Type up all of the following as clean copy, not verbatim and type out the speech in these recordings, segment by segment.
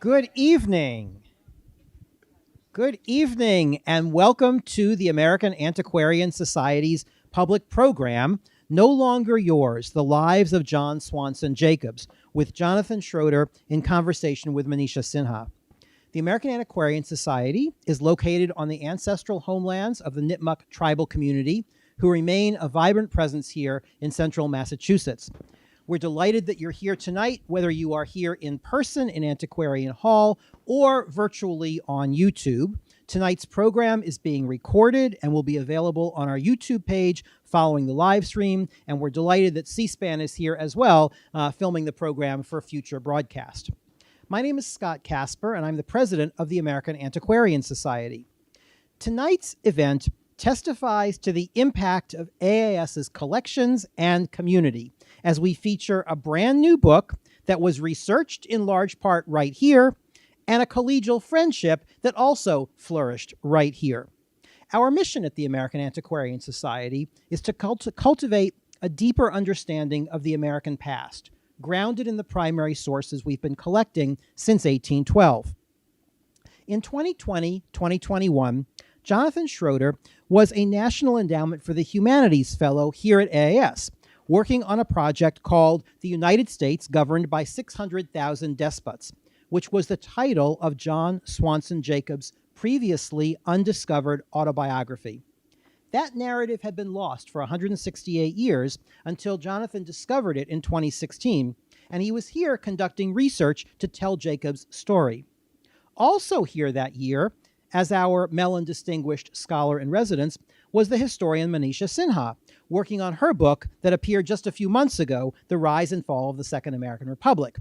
Good evening. Good evening, and welcome to the American Antiquarian Society's public program, No Longer Yours, The Lives of John Swanson Jacobs, with Jonathan Schroeder in conversation with Manisha Sinha. The American Antiquarian Society is located on the ancestral homelands of the Nipmuc tribal community, who remain a vibrant presence here in central Massachusetts. We're delighted that you're here tonight, whether you are here in person in Antiquarian Hall or virtually on YouTube. Tonight's program is being recorded and will be available on our YouTube page following the live stream, and we're delighted that C-SPAN is here as well, filming the program for future broadcast. My name is Scott Casper, and I'm the president of the American Antiquarian Society. Tonight's event testifies to the impact of AAS's collections and community, as we feature a brand new book that was researched in large part right here, and a collegial friendship that also flourished right here. Our mission at the American Antiquarian Society is to cultivate a deeper understanding of the American past, grounded in the primary sources we've been collecting since 1812. In 2020-2021, Jonathan Schroeder was a National Endowment for the Humanities Fellow here at AAS, working on a project called The United States Governed by 600,000 Despots, which was the title of John Swanson Jacobs' previously undiscovered autobiography. That narrative had been lost for 168 years until Jonathan discovered it in 2016, and he was here conducting research to tell Jacobs' story. Also here that year, as our Mellon Distinguished Scholar in Residence, was the historian Manisha Sinha, working on her book that appeared just a few months ago, The Rise and Fall of the Second American Republic.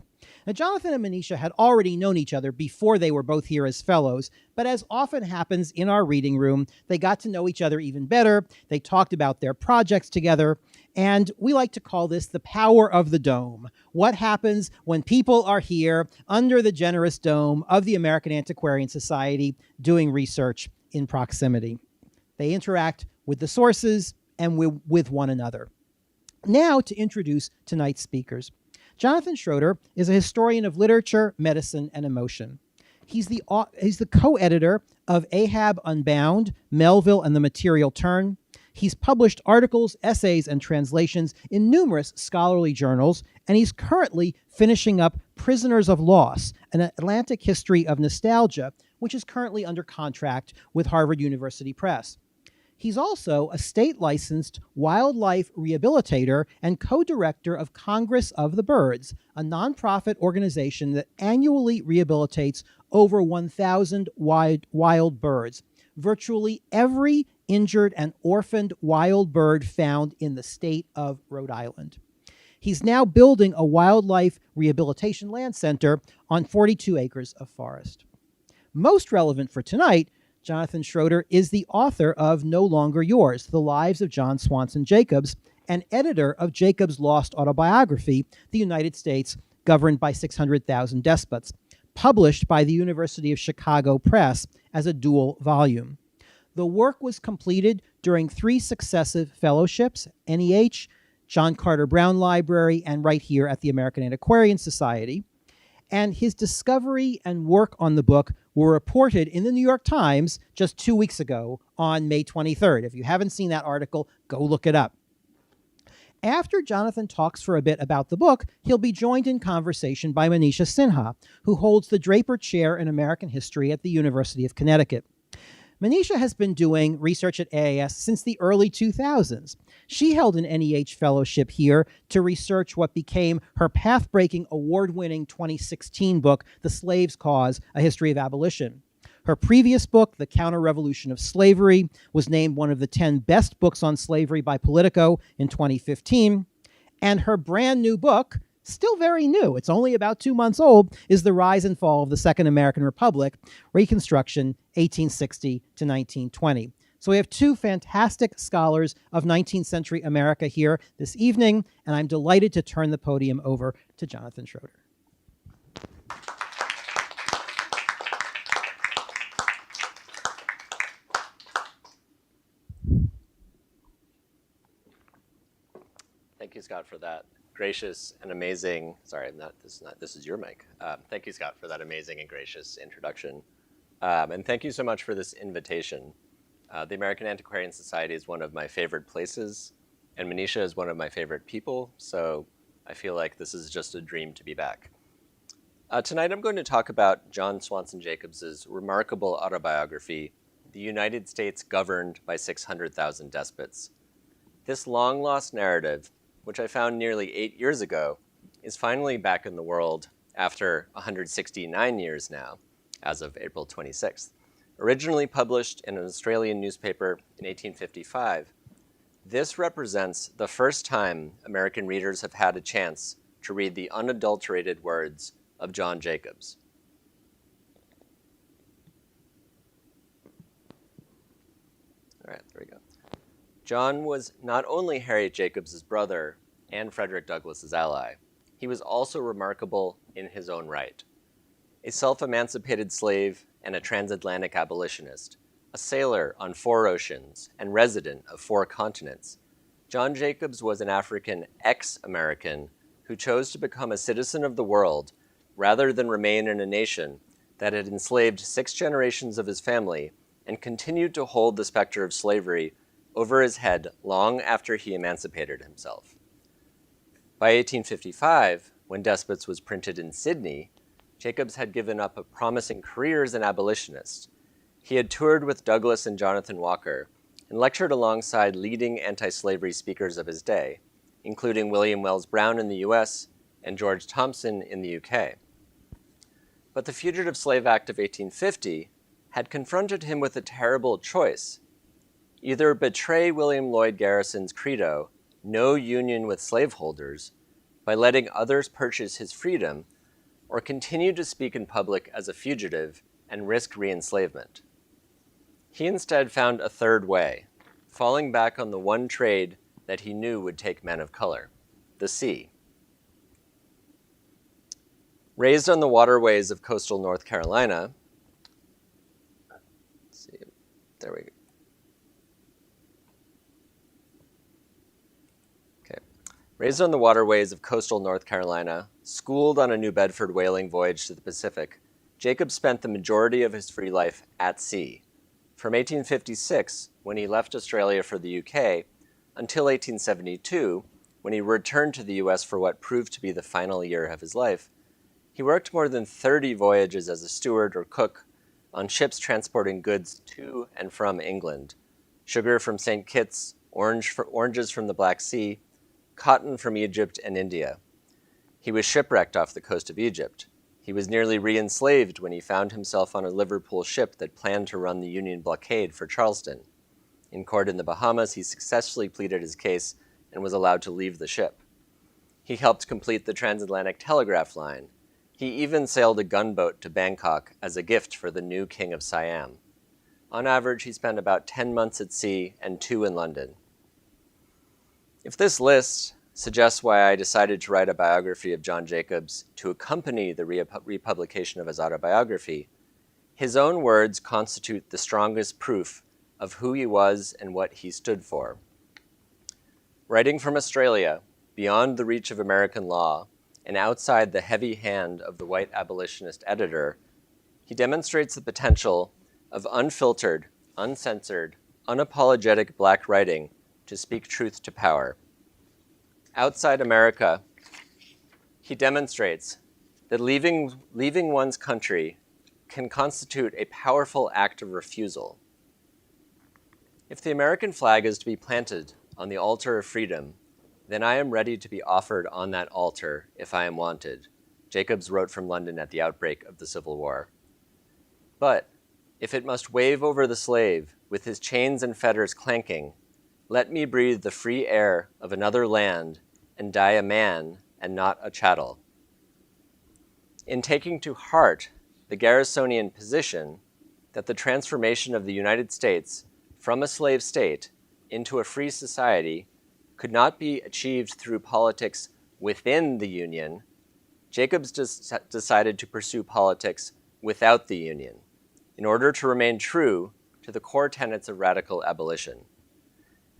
Now, Jonathan and Manisha had already known each other before they were both here as fellows, but as often happens in our reading room, they got to know each other even better, they talked about their projects together, and we like to call this the power of the dome. What happens when people are here under the generous dome of the American Antiquarian Society doing research in proximity? They interact with the sources and with one another. Now to introduce tonight's speakers. Jonathan Schroeder is a historian of literature, medicine, and emotion. He's the co-editor of Ahab Unbound, Melville and the Material Turn. He's published articles, essays, and translations in numerous scholarly journals, and he's currently finishing up Prisoners of Loss, an Atlantic history of nostalgia, which is currently under contract with Harvard University Press. He's also a state-licensed wildlife rehabilitator and co-director of Congress of the Birds, a nonprofit organization that annually rehabilitates over 1,000 wild birds, virtually every injured and orphaned wild bird found in the state of Rhode Island. He's now building a wildlife rehabilitation land center on 42 acres of forest. Most relevant for tonight, Jonathan Schroeder is the author of No Longer Yours, The Lives of John Swanson Jacobs, and editor of Jacobs' lost autobiography, The United States Governed by 600,000 Despots, published by the University of Chicago Press as a dual volume. The work was completed during 3 successive fellowships, NEH, John Carter Brown Library, and right here at the American Antiquarian Society. And his discovery and work on the book were reported in the New York Times just 2 weeks ago on May 23rd. If you haven't seen that article, go look it up. After Jonathan talks for a bit about the book, he'll be joined in conversation by Manisha Sinha, who holds the Draper Chair in American History at the University of Connecticut. Manisha has been doing research at AAS since the early 2000s. She held an NEH fellowship here to research what became her path-breaking, award-winning 2016 book, The Slave's Cause, A History of Abolition. Her previous book, The Counter-Revolution of Slavery, was named one of the 10 best books on slavery by Politico in 2015. And her brand new book, still very new, it's only about 2 months old, is The Rise and Fall of the Second American Republic, Reconstruction, 1860 to 1920. So we have 2 fantastic scholars of 19th century America here this evening, and I'm delighted to turn the podium over to Jonathan Schroeder. Thank you, Scott, for that. gracious and amazing, sorry, this is your mic. Thank you, Scott, for that amazing and gracious introduction. And thank you so much for this invitation. The American Antiquarian Society is one of my favorite places, and Manisha is one of my favorite people, so I feel like this is just a dream to be back. Tonight I'm going to talk about John Swanson Jacobs' remarkable autobiography, The United States Governed by 600,000 Despots. This long-lost narrative, which I found nearly 8 years ago, is finally back in the world after 169 years now, as of April 26th. Originally published in an Australian newspaper in 1855, this represents the first time American readers have had a chance to read the unadulterated words of John Jacobs. All right, there we go. John was not only Harriet Jacobs' brother and Frederick Douglass' ally, he was also remarkable in his own right. A self-emancipated slave and a transatlantic abolitionist, a sailor on 4 oceans and resident of 4 continents, John Jacobs was an African ex-American who chose to become a citizen of the world rather than remain in a nation that had enslaved 6 generations of his family and continued to hold the specter of slavery over his head long after he emancipated himself. By 1855, when Despots was printed in Sydney, Jacobs had given up a promising career as an abolitionist. He had toured with Douglass and Jonathan Walker and lectured alongside leading anti-slavery speakers of his day, including William Wells Brown in the US and George Thompson in the UK. But the Fugitive Slave Act of 1850 had confronted him with a terrible choice: either betray William Lloyd Garrison's credo, no union with slaveholders, by letting others purchase his freedom, or continue to speak in public as a fugitive and risk re-enslavement. He instead found a third way, falling back on the one trade that he knew would take men of color: the sea. Raised on the waterways of coastal North Carolina, let's see, there we go. Raised on the waterways of coastal North Carolina, schooled on a New Bedford whaling voyage to the Pacific, Jacobs spent the majority of his free life at sea. From 1856, when he left Australia for the UK, until 1872, when he returned to the US for what proved to be the final year of his life, he worked more than 30 voyages as a steward or cook on ships transporting goods to and from England: sugar from St. Kitts, oranges from the Black Sea, cotton from Egypt and India. He was shipwrecked off the coast of Egypt. He was nearly re-enslaved when he found himself on a Liverpool ship that planned to run the Union blockade for Charleston. In court in the Bahamas, he successfully pleaded his case and was allowed to leave the ship. He helped complete the transatlantic telegraph line. He even sailed a gunboat to Bangkok as a gift for the new King of Siam. On average, he spent about 10 months at sea and 2 in London. If this list suggests why I decided to write a biography of John Jacobs to accompany the republication of his autobiography, his own words constitute the strongest proof of who he was and what he stood for. Writing from Australia, beyond the reach of American law, and outside the heavy hand of the white abolitionist editor, he demonstrates the potential of unfiltered, uncensored, unapologetic Black writing to speak truth to power. Outside America, he demonstrates that leaving one's country can constitute a powerful act of refusal. If the American flag is to be planted on the altar of freedom, then I am ready to be offered on that altar if I am wanted, Jacobs wrote from London at the outbreak of the Civil War. But if it must wave over the slave with his chains and fetters clanking, let me breathe the free air of another land and die a man and not a chattel. In taking to heart the Garrisonian position that the transformation of the United States from a slave state into a free society could not be achieved through politics within the Union, Jacobs decided to pursue politics without the Union in order to remain true to the core tenets of radical abolition.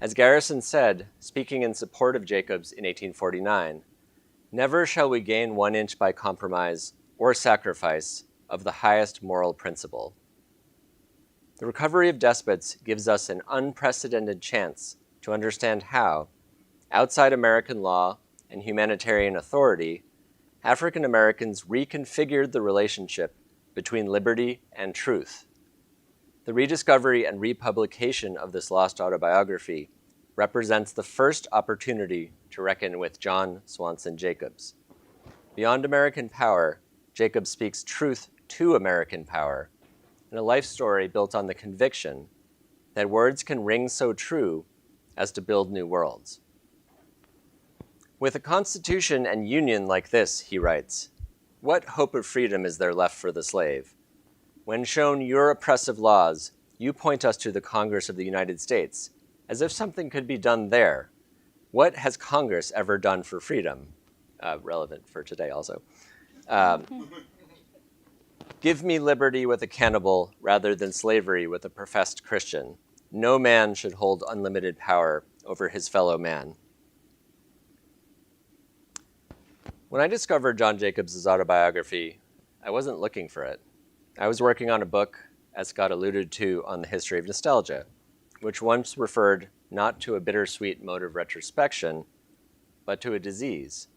As Garrison said, speaking in support of Jacobs in 1849, Never shall we gain 1 inch by compromise or sacrifice of the highest moral principle. The recovery of despots gives us an unprecedented chance to understand how, outside American law and humanitarian authority, African Americans reconfigured the relationship between liberty and truth. The rediscovery and republication of this lost autobiography represents the first opportunity to reckon with John Swanson Jacobs. Beyond American power, Jacobs speaks truth to American power, in a life story built on the conviction that words can ring so true as to build new worlds. With a constitution and union like this, he writes, what hope of freedom is there left for the slave? When shown your oppressive laws, you point us to the Congress of the United States, as if something could be done there. What has Congress ever done for freedom? Relevant for today also. Give me liberty with a cannibal rather than slavery with a professed Christian. No man should hold unlimited power over his fellow man. When I discovered John Jacobs' autobiography, I wasn't looking for it. I was working on a book, as Scott alluded to, on the history of nostalgia, which once referred not to a bittersweet mode of retrospection, but to a disease.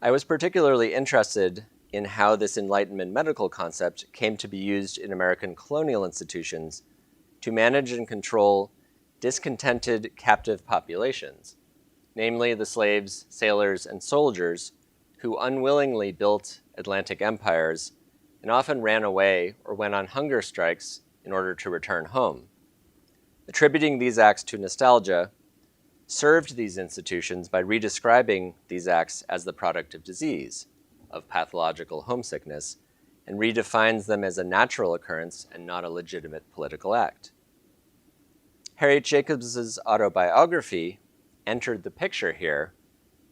I was particularly interested in how this Enlightenment medical concept came to be used in American colonial institutions to manage and control discontented captive populations, namely the slaves, sailors, and soldiers who unwillingly built Atlantic empires and often ran away or went on hunger strikes in order to return home. Attributing these acts to nostalgia served these institutions by redescribing these acts as the product of disease, of pathological homesickness, and redefines them as a natural occurrence and not a legitimate political act. Harriet Jacobs' autobiography entered the picture here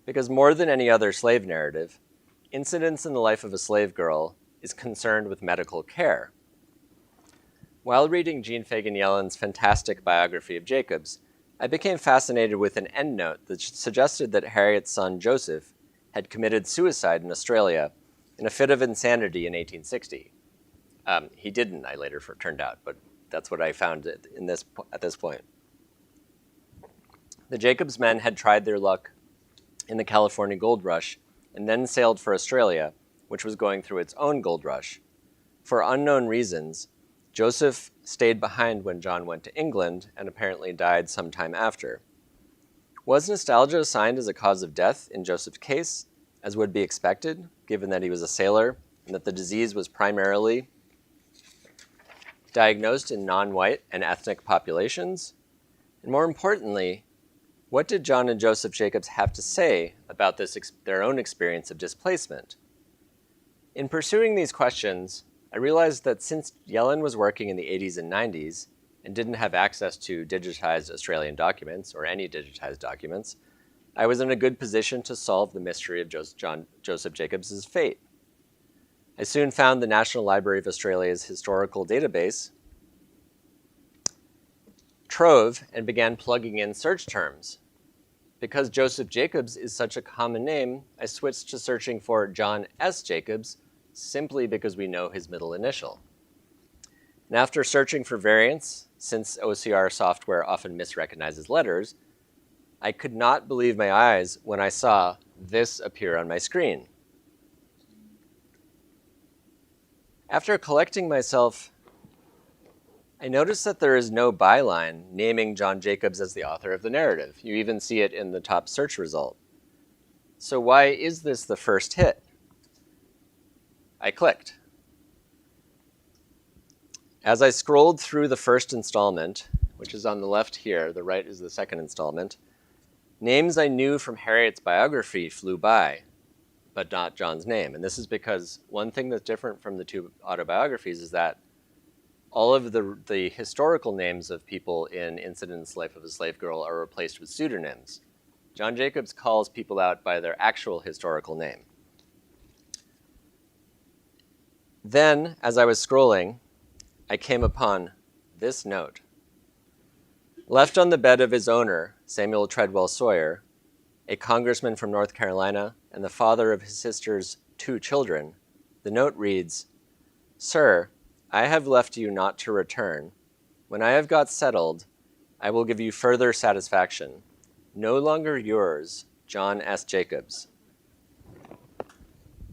because more than any other slave narrative, incidents in the life of a slave girl is concerned with medical care. While reading Jean Fagan Yellen's fantastic biography of Jacobs, I became fascinated with an endnote that suggested that Harriet's son Joseph had committed suicide in Australia in a fit of insanity in 1860. He didn't, I later turned out, but that's what I found at this point. The Jacobs men had tried their luck in the California gold rush and then sailed for Australia, which was going through its own gold rush. For unknown reasons, Joseph stayed behind when John went to England and apparently died sometime after. Was nostalgia assigned as a cause of death in Joseph's case, as would be expected, given that he was a sailor and that the disease was primarily diagnosed in non-white and ethnic populations? And more importantly, what did John and Joseph Jacobs have to say about their own experience of displacement? In pursuing these questions, I realized that since Yellen was working in the 80s and 90s and didn't have access to digitized Australian documents or any digitized documents, I was in a good position to solve the mystery of Joseph Jacobs' fate. I soon found the National Library of Australia's historical database trove and began plugging in search terms. Because Joseph Jacobs is such a common name, I switched to searching for John S. Jacobs simply because we know his middle initial. And after searching for variants, since OCR software often misrecognizes letters, I could not believe my eyes when I saw this appear on my screen. After collecting myself, I noticed that there is no byline naming John Jacobs as the author of the narrative. You even see it in the top search result. So why is this the first hit? I clicked. As I scrolled through the first installment, which is on the left here, the right is the second installment, names I knew from Harriet's biography flew by, but not John's name. And this is because one thing that's different from the two autobiographies is that all of the historical names of people in Incidents: Life of a Slave Girl are replaced with pseudonyms. John Jacobs calls people out by their actual historical name. Then, as I was scrolling, I came upon this note. Left on the bed of his owner, Samuel Treadwell Sawyer, a congressman from North Carolina and the father of his sister's 2 children, the note reads, "Sir, I have left you not to return. When I have got settled, I will give you further satisfaction. No longer yours, John S. Jacobs."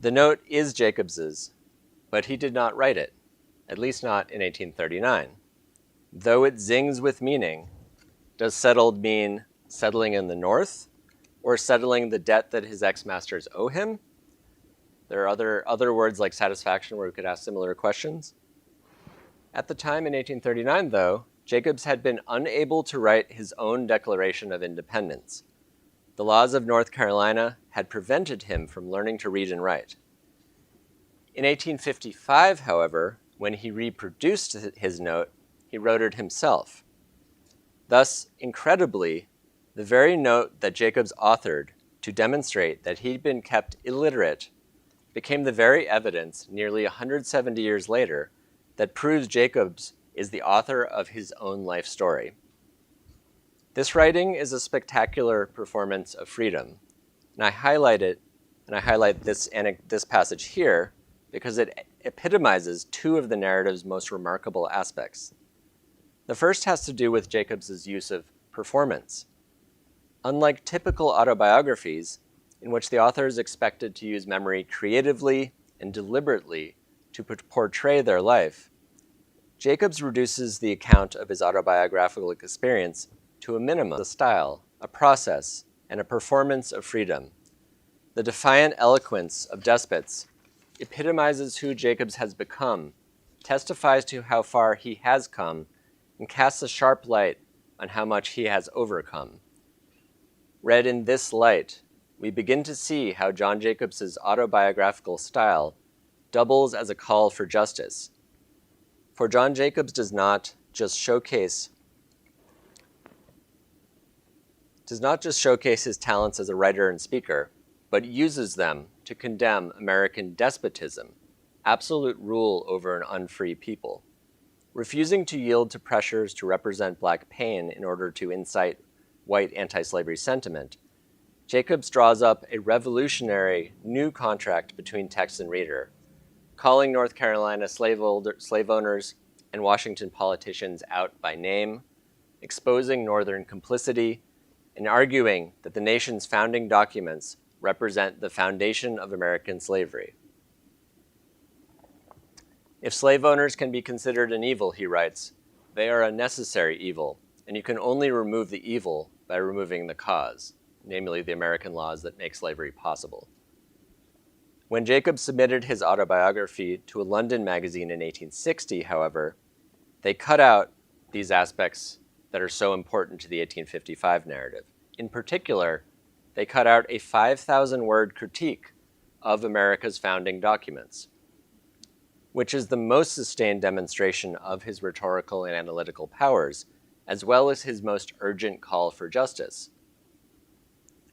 The note is Jacobs's, but he did not write it, at least not in 1839. Though it zings with meaning, does settled mean settling in the North or settling the debt that his ex-masters owe him? There are other words like satisfaction where we could ask similar questions. At the time in 1839, though, Jacobs had been unable to write his own Declaration of Independence. The laws of North Carolina had prevented him from learning to read and write. In 1855, however, when he reproduced his note, he wrote it himself. Thus, incredibly, the very note that Jacobs authored to demonstrate that he'd been kept illiterate became the very evidence nearly 170 years later that proves Jacobs is the author of his own life story. This writing is a spectacular performance of freedom, and I highlight it, and I highlight this passage here because it epitomizes 2 of the narrative's most remarkable aspects. The first has to do with Jacobs' use of performance. Unlike typical autobiographies, in which the author is expected to use memory creatively and deliberately to portray their life, Jacobs reduces the account of his autobiographical experience to a minimum: a style, a process, and a performance of freedom. The defiant eloquence of despots epitomizes who Jacobs has become, testifies to how far he has come, and casts a sharp light on how much he has overcome. Read in this light, we begin to see how John Jacobs' autobiographical style doubles as a call for justice. For John Jacobs does not just showcase his talents as a writer and speaker, but uses them to condemn American despotism, absolute rule over an unfree people. Refusing to yield to pressures to represent Black pain in order to incite white anti-slavery sentiment, Jacobs draws up a revolutionary new contract between text and reader, calling North Carolina slave owners and Washington politicians out by name, exposing Northern complicity, and arguing that the nation's founding documents represent the foundation of American slavery. If slave owners can be considered an evil, he writes, they are a necessary evil, and you can only remove the evil by removing the cause, namely the American laws that make slavery possible. When Jacobs submitted his autobiography to a London magazine in 1860, however, they cut out these aspects that are so important to the 1855 narrative. In particular, they cut out a 5,000-word critique of America's founding documents, which is the most sustained demonstration of his rhetorical and analytical powers, as well as his most urgent call for justice.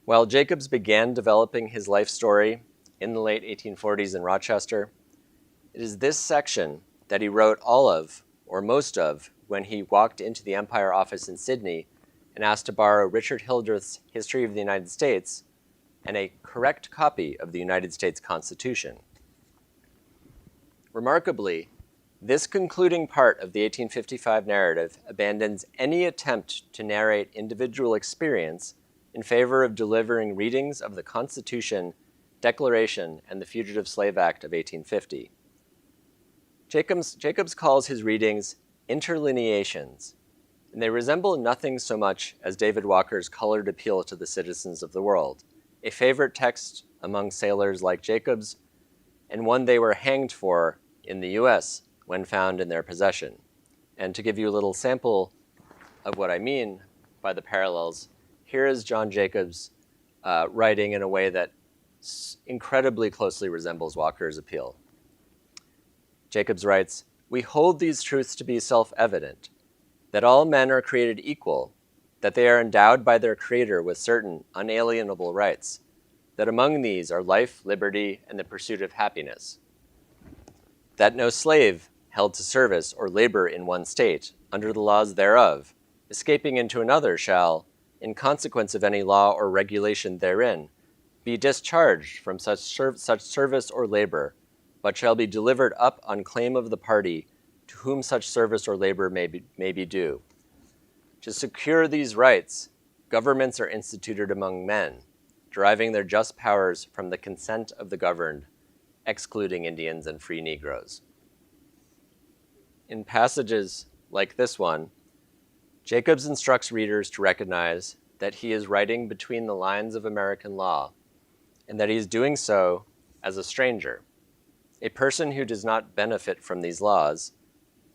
While Jacobs began developing his life story in the late 1840s in Rochester, it is this section that he wrote all of, or most of, when he walked into the Empire office in Sydney and asked to borrow Richard Hildreth's History of the United States and a correct copy of the United States Constitution. Remarkably, this concluding part of the 1855 narrative abandons any attempt to narrate individual experience in favor of delivering readings of the Constitution, Declaration, and the Fugitive Slave Act of 1850. Jacobs calls his readings interlineations, and they resemble nothing so much as David Walker's colored appeal to the citizens of the world, a favorite text among sailors like Jacobs, and one they were hanged for in the US when found in their possession. And to give you a little sample of what I mean by the parallels, here is John Jacobs writing in a way that incredibly closely resembles Walker's appeal. Jacobs writes, "We hold these truths to be self-evident, that all men are created equal, that they are endowed by their Creator with certain unalienable rights, that among these are life, liberty, and the pursuit of happiness, that no slave held to service or labor in one state, under the laws thereof, escaping into another shall, in consequence of any law or regulation therein, be discharged from such service or labor, but shall be delivered up on claim of the party to whom such service or labor may be due. To secure these rights, governments are instituted among men, deriving their just powers from the consent of the governed, excluding Indians and free Negroes. In passages like this one, Jacobs instructs readers to recognize that he is writing between the lines of American law, and that he is doing so as a stranger, a person who does not benefit from these laws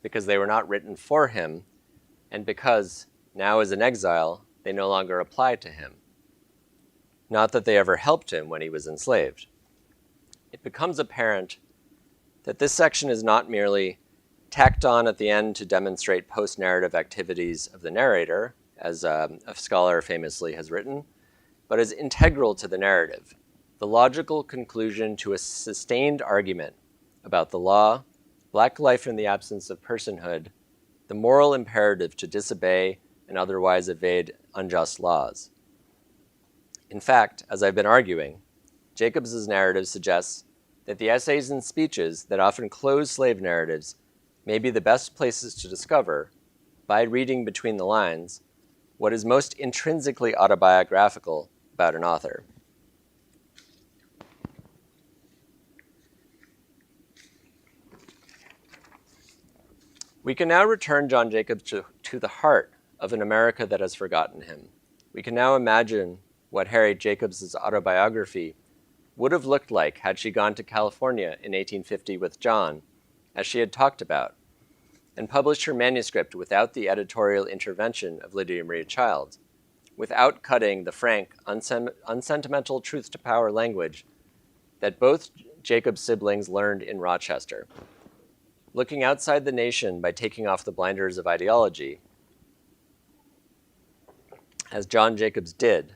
because they were not written for him, and because, now as an exile, they no longer apply to him. Not that they ever helped him when he was enslaved. It becomes apparent that this section is not merely tacked on at the end to demonstrate post-narrative activities of the narrator, as a scholar famously has written, but is integral to the narrative, the logical conclusion to a sustained argument about the law, black life in the absence of personhood, the moral imperative to disobey and otherwise evade unjust laws. In fact, as I've been arguing, Jacobs's narrative suggests that the essays and speeches that often close slave narratives may be the best places to discover, by reading between the lines, what is most intrinsically autobiographical about an author. We can now return John Jacobs to the heart of an America that has forgotten him. We can now imagine what Harriet Jacobs' autobiography would have looked like had she gone to California in 1850 with John, as she had talked about, and published her manuscript without the editorial intervention of Lydia Maria Child, without cutting the frank, unsentimental truth-to-power language that both Jacobs' siblings learned in Rochester. Looking outside the nation by taking off the blinders of ideology, as John Jacobs did,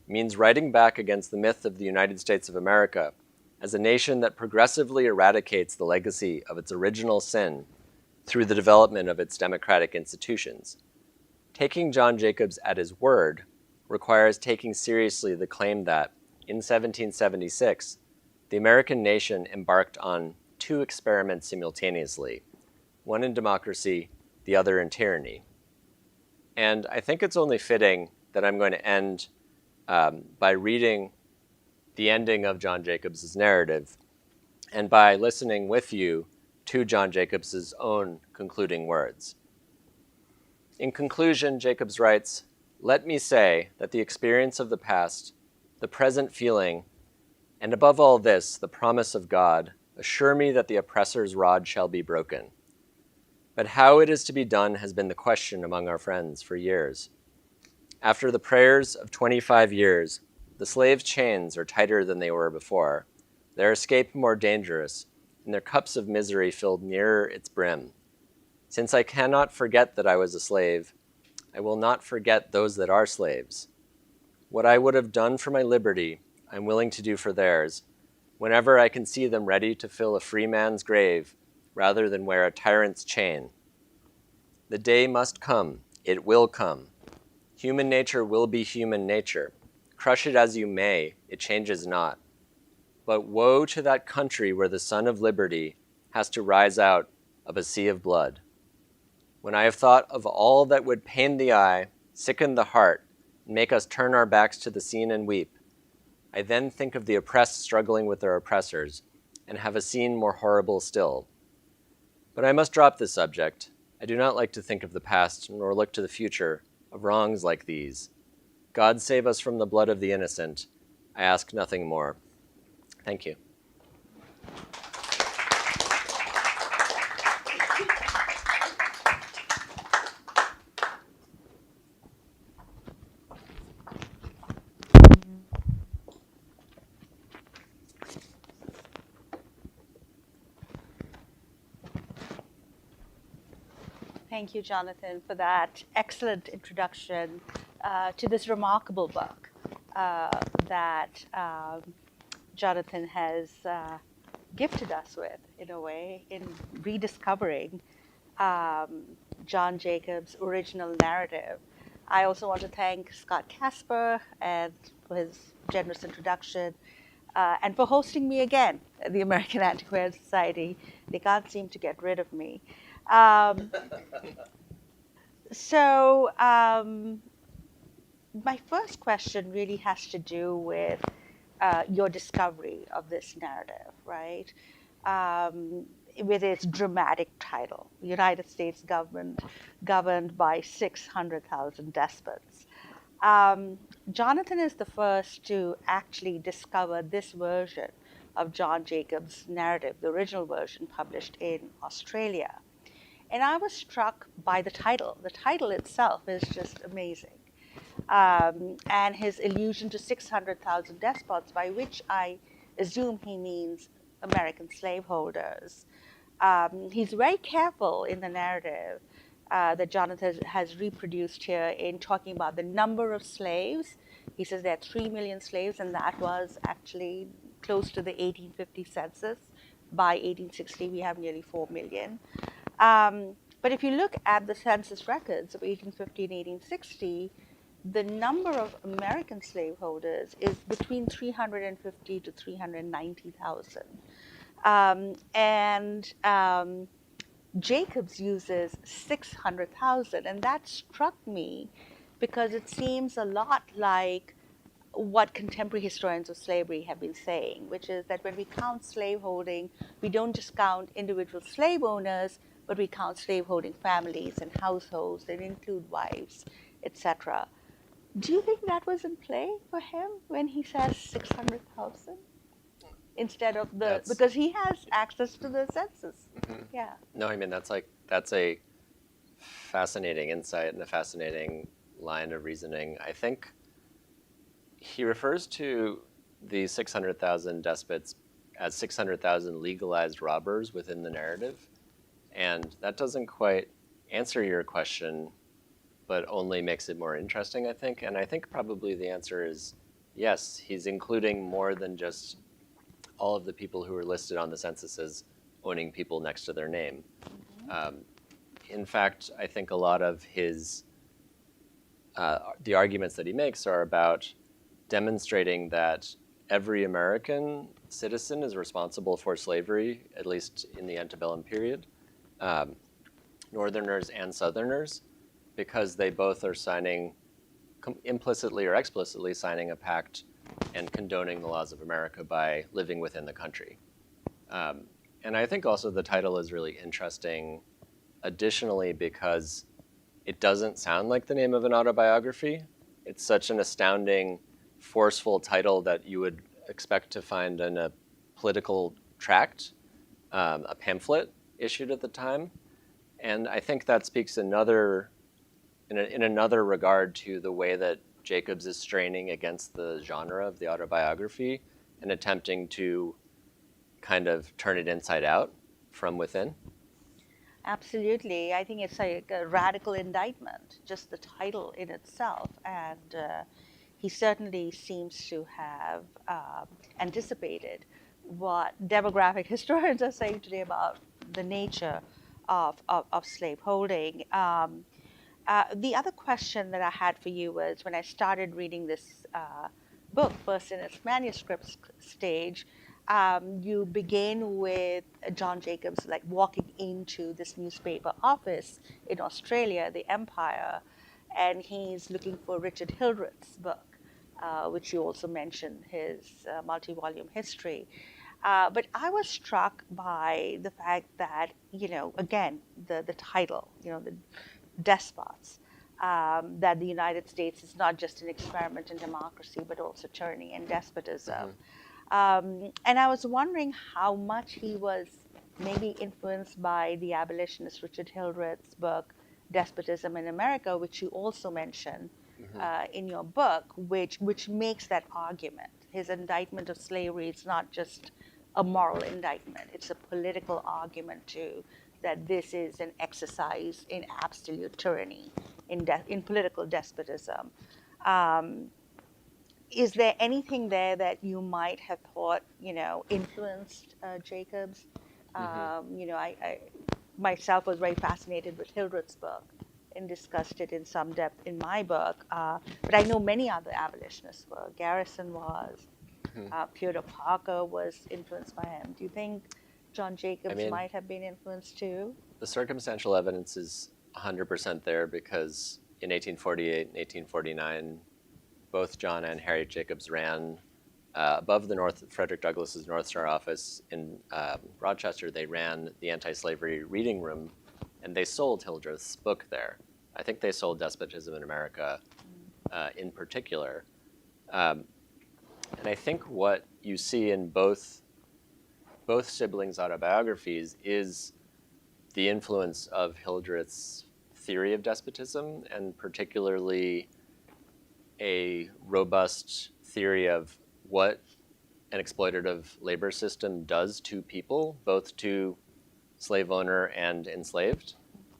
means writing back against the myth of the United States of America as a nation that progressively eradicates the legacy of its original sin through the development of its democratic institutions. Taking John Jacobs at his word requires taking seriously the claim that, in 1776, the American nation embarked on two experiments simultaneously, one in democracy, the other in tyranny. And I think it's only fitting that I'm going to end by reading the ending of John Jacobs' narrative and by listening with you to John Jacobs' own concluding words. In conclusion, Jacobs writes, "Let me say that the experience of the past, the present feeling, and above all this, the promise of God, assure me that the oppressor's rod shall be broken. But how it is to be done has been the question among our friends for years. After the prayers of 25 years, the slave's chains are tighter than they were before, their escape more dangerous, and their cups of misery filled nearer its brim. Since I cannot forget that I was a slave, I will not forget those that are slaves. What I would have done for my liberty, I'm willing to do for theirs, whenever I can see them ready to fill a free man's grave rather than wear a tyrant's chain. The day must come, it will come. Human nature will be human nature. Crush it as you may, it changes not. But woe to that country where the Son of Liberty has to rise out of a sea of blood. When I have thought of all that would pain the eye, sicken the heart, and make us turn our backs to the scene and weep, I then think of the oppressed struggling with their oppressors, and have a scene more horrible still. But I must drop this subject. I do not like to think of the past, nor look to the future of wrongs like these. God save us from the blood of the innocent. I ask nothing more. Thank you. Thank you, Jonathan, for that excellent introduction to this remarkable book that Jonathan has gifted us with, in a way, in rediscovering John Jacobs' original narrative, I also want to thank Scott Casper and for his generous introduction and for hosting me again at the American Antiquarian Society. They can't seem to get rid of me. So my first question really has to do with your discovery of this narrative, right? With its dramatic title, the United States government governed by 600,000 despots. Jonathan is the first to actually discover this version of John Jacobs' narrative, the original version published in Australia. And I was struck by the title. The title itself is just amazing. And his allusion to 600,000 despots, by which I assume he means American slaveholders. He's very careful in the narrative that Jonathan has reproduced here in talking about the number of slaves. He says there are 3 million slaves, and that was actually close to the 1850 census. By 1860, we have nearly 4 million. But if you look at the census records of 1850 and 1860, the number of American slaveholders is between 350 to 390,000. Jacobs uses 600,000, and that struck me because it seems a lot like what contemporary historians of slavery have been saying, which is that when we count slaveholding, we don't just count individual slave owners, but we count slaveholding families and households that include wives, etc. Do you think that was in play for him when he says 600,000 instead of because he has access to the census? Mm-hmm. Yeah. No, I mean, that's a fascinating insight and a fascinating line of reasoning. I think he refers to the 600,000 despots as 600,000 legalized robbers within the narrative. And that doesn't quite answer your question, but only makes it more interesting, I think. And I think probably the answer is yes, he's including more than just all of the people who are listed on the census as owning people next to their name. Mm-hmm. In fact, I think a lot of his, the arguments that he makes are about demonstrating that every American citizen is responsible for slavery, at least in the antebellum period, Northerners and Southerners, because they both are signing, implicitly or explicitly signing a pact and condoning the laws of America by living within the country. And I think also the title is really interesting, additionally, because it doesn't sound like the name of an autobiography. It's such an astounding, forceful title that you would expect to find in a political tract, a pamphlet issued at the time. And I think that speaks in another regard to the way that Jacobs is straining against the genre of the autobiography and attempting to kind of turn it inside out from within. Absolutely. I think it's like a radical indictment, just the title in itself. And he certainly seems to have anticipated what demographic historians are saying today about the nature of slaveholding. The other question that I had for you was when I started reading this book, first in its manuscript stage, you begin with John Jacobs like walking into this newspaper office in Australia, the Empire, and he's looking for Richard Hildreth's book, which you also mentioned, his multi-volume history. But I was struck by the fact that, again, the title, the despots, that the United States is not just an experiment in democracy, but also tyranny and despotism. Mm-hmm. And I was wondering how much he was maybe influenced by the abolitionist Richard Hildreth's book, Despotism in America, which you also mention in your book, which makes that argument. His indictment of slavery is not just a moral indictment, it's a political argument too, that this is an exercise in absolute tyranny, in political despotism. Is there anything there that you might have thought, influenced Jacobs? I myself was very fascinated with Hildreth's book and discussed it in some depth in my book. But I know many other abolitionists were. Garrison was. Theodore Parker was influenced by him. Do you think John Jacobs might have been influenced too? The circumstantial evidence is 100% there because in 1848 and 1849, both John and Harriet Jacobs ran above the Frederick Douglass's North Star office in Rochester. They ran the anti-slavery reading room, and they sold Hildreth's book there. I think they sold Despotism in America in particular. And I think what you see in both siblings' autobiographies is the influence of Hildreth's theory of despotism, and particularly a robust theory of what an exploitative labor system does to people, both to slave owner and enslaved.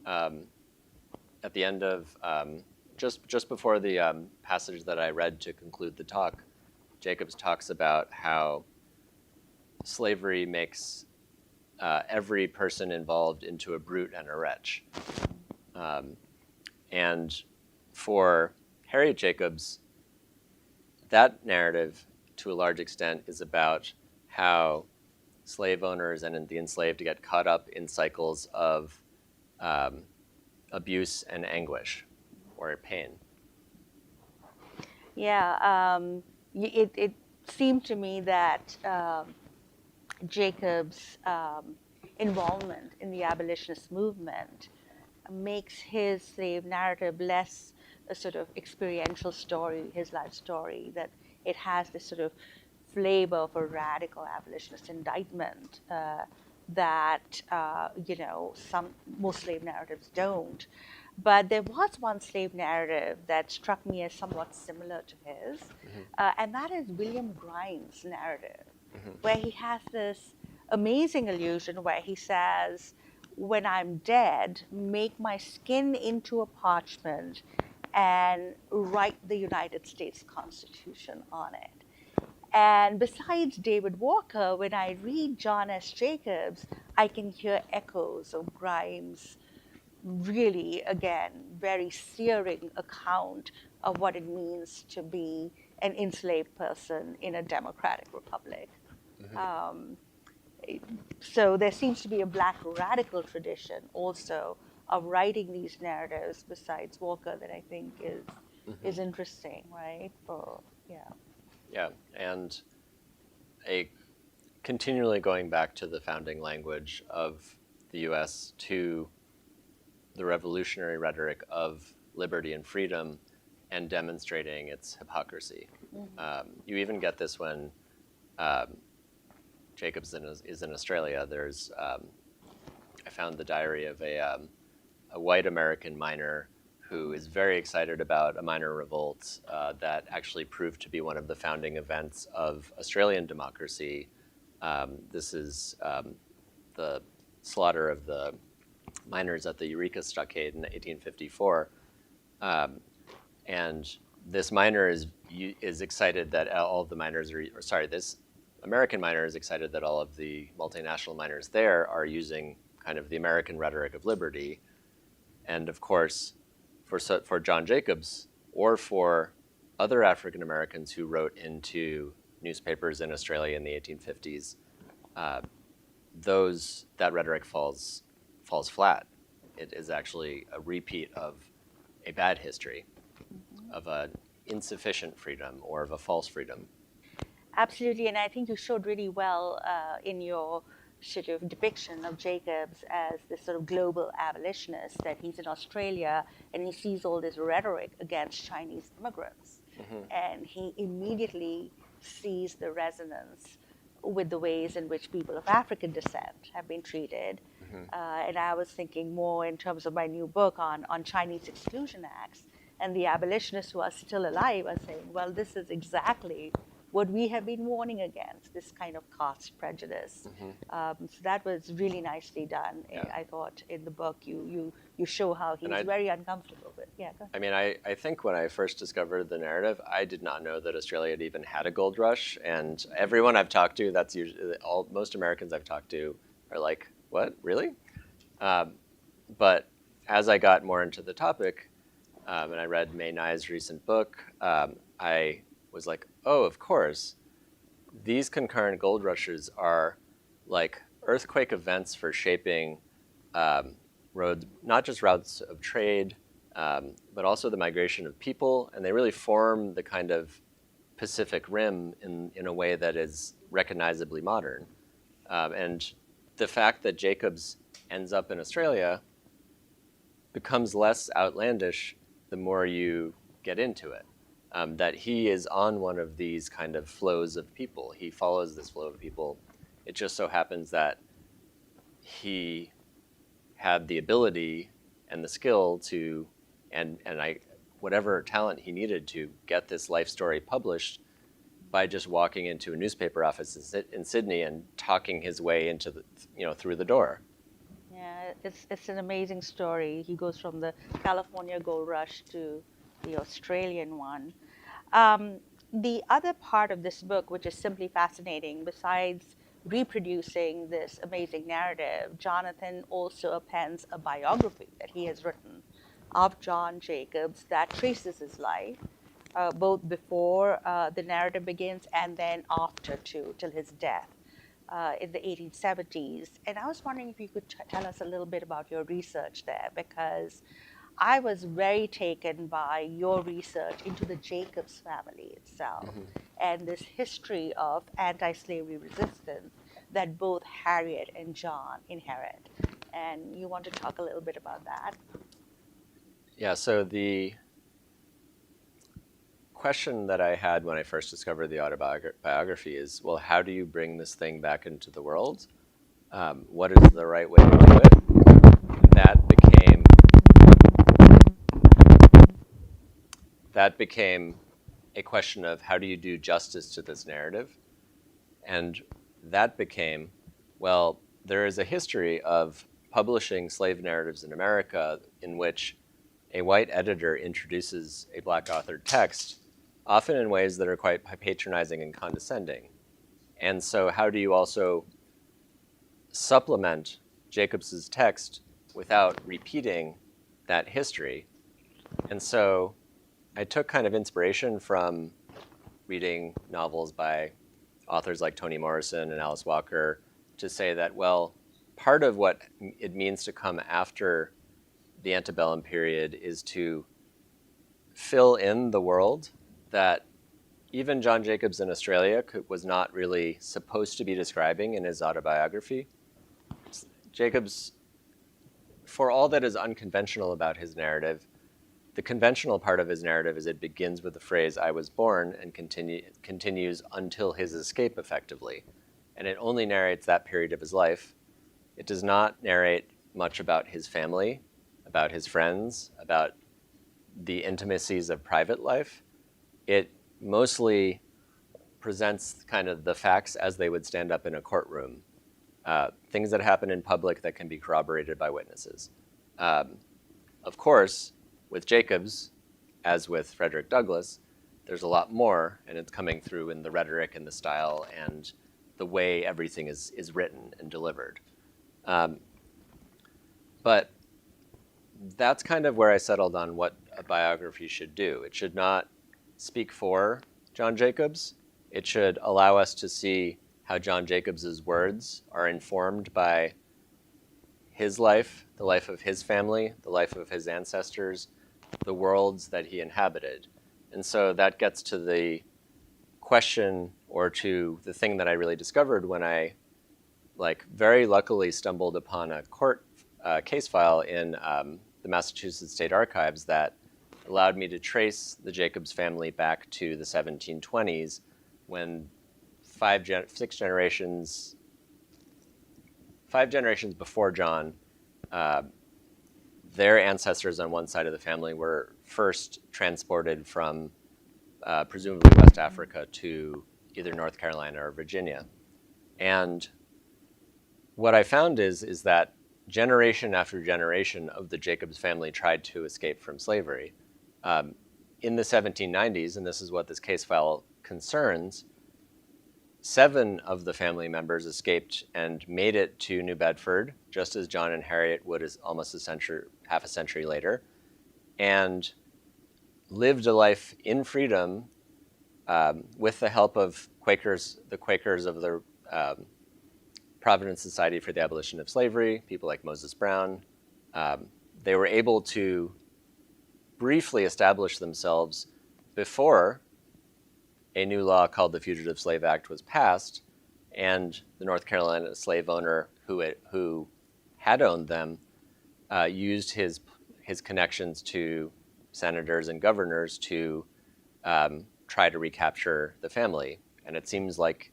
At the end of, just before the passage that I read to conclude the talk, Jacobs talks about how slavery makes every person involved into a brute and a wretch. And for Harriet Jacobs, that narrative, to a large extent, is about how slave owners and the enslaved get caught up in cycles of abuse and anguish or pain. Yeah, it seemed to me that Jacobs' involvement in the abolitionist movement makes his slave narrative less a sort of experiential story, his life story, that it has this sort of flavor of a radical abolitionist indictment that most slave narratives don't. But there was one slave narrative that struck me as somewhat similar to his, and that is William Grimes' narrative, where he has this amazing allusion where he says, when I'm dead, make my skin into a parchment and write the United States Constitution on it. And besides David Walker, when I read John S. Jacobs, I can hear echoes of Grimes' really, again, very searing account of what it means to be an enslaved person in a democratic republic. So there seems to be a black radical tradition also of writing these narratives besides Walker that I think is interesting, right? Yeah, and continually going back to the founding language of the U.S., to the revolutionary rhetoric of liberty and freedom, and demonstrating its hypocrisy. You even get this when Jacobs is in Australia. There's I found the diary of a white American miner who is very excited about a miner revolt that actually proved to be one of the founding events of Australian democracy. This is the slaughter of the miners at the Eureka Stockade in 1854. And this miner is excited that all of the miners this American miner is excited that all of the multinational miners there are using kind of the American rhetoric of liberty. And of course, for John Jacobs or for other African Americans who wrote into newspapers in Australia in the 1850s, that rhetoric falls flat. It is actually a repeat of a bad history, of an insufficient freedom or of a false freedom. Absolutely, and I think you showed really well in your sort of depiction of Jacobs as this sort of global abolitionist, that he's in Australia and he sees all this rhetoric against Chinese immigrants. And he immediately sees the resonance with the ways in which people of African descent have been treated. And I was thinking more in terms of my new book on Chinese exclusion acts, and the abolitionists who are still alive are saying, well, this is exactly what we have been warning against, this kind of caste prejudice. So that was really nicely done. Yeah. I thought in the book you show how he's very uncomfortable with. Yeah. I mean, I think when I first discovered the narrative, I did not know that Australia had even had a gold rush. And everyone I've talked to, that's usually most Americans I've talked to are like, what, really? But as I got more into the topic, and I read May Nai's recent book, I was like, oh, of course, these concurrent gold rushes are like earthquake events for shaping roads, not just routes of trade, but also the migration of people, and they really form the kind of Pacific Rim in a way that is recognizably modern. And the fact that Jacobs ends up in Australia becomes less outlandish the more you get into it. That he is on one of these kind of flows of people. He follows this flow of people. It just so happens that he had the ability and the skill to, and whatever talent he needed to get this life story published by just walking into a newspaper office in Sydney and talking his way into through the door. Yeah, it's an amazing story. He goes from the California gold rush to the Australian one. The other part of this book, which is simply fascinating, besides reproducing this amazing narrative, Jonathan also appends a biography that he has written of John Jacobs that traces his life, both before the narrative begins and then after too, till his death in the 1870s. And I was wondering if you could tell us a little bit about your research there, because I was very taken by your research into the Jacobs family itself and this history of anti-slavery resistance that both Harriet and John inherit. And you want to talk a little bit about that? Yeah, so the question that I had when I first discovered the autobiography is, well, how do you bring this thing back into the world? What is the right way to do it? That became a question of how do you do justice to this narrative? And that became, well, there is a history of publishing slave narratives in America in which a white editor introduces a black authored text, often in ways that are quite patronizing and condescending. And so how do you also supplement Jacobs's text without repeating that history? And so I took kind of inspiration from reading novels by authors like Toni Morrison and Alice Walker to say that, well, part of what it means to come after the antebellum period is to fill in the world that even John Jacobs in Australia was not really supposed to be describing in his autobiography. Jacobs, for all that is unconventional about his narrative, the conventional part of his narrative is it begins with the phrase, "I was born," and continues until his escape, effectively. And it only narrates that period of his life. It does not narrate much about his family, about his friends, about the intimacies of private life. It mostly presents kind of the facts as they would stand up in a courtroom, things that happen in public that can be corroborated by witnesses. Of course, with Jacobs, as with Frederick Douglass, there's a lot more, and it's coming through in the rhetoric and the style and the way everything is written and delivered. But that's kind of where I settled on what a biography should do. It should not speak for John Jacobs. It should allow us to see how John Jacobs's words are informed by his life, the life of his family, the life of his ancestors, the worlds that he inhabited. And so that gets to the question, or to the thing that I really discovered when I very luckily stumbled upon a court case file in the Massachusetts State Archives that allowed me to trace the Jacobs family back to the 1720s, when five generations before John, their ancestors on one side of the family were first transported from presumably West Africa to either North Carolina or Virginia. And what I found is that generation after generation of the Jacobs family tried to escape from slavery. In the 1790s, and this is what this case file concerns, 7 of the family members escaped and made it to New Bedford, just as John and Harriet would almost half a century later, and lived a life in freedom with the help of the Quakers of the Providence Society for the Abolition of Slavery, people like Moses Brown. They were able to briefly establish themselves before a new law called the Fugitive Slave Act was passed, and the North Carolina slave owner who had owned them used his connections to senators and governors to try to recapture the family. And it seems like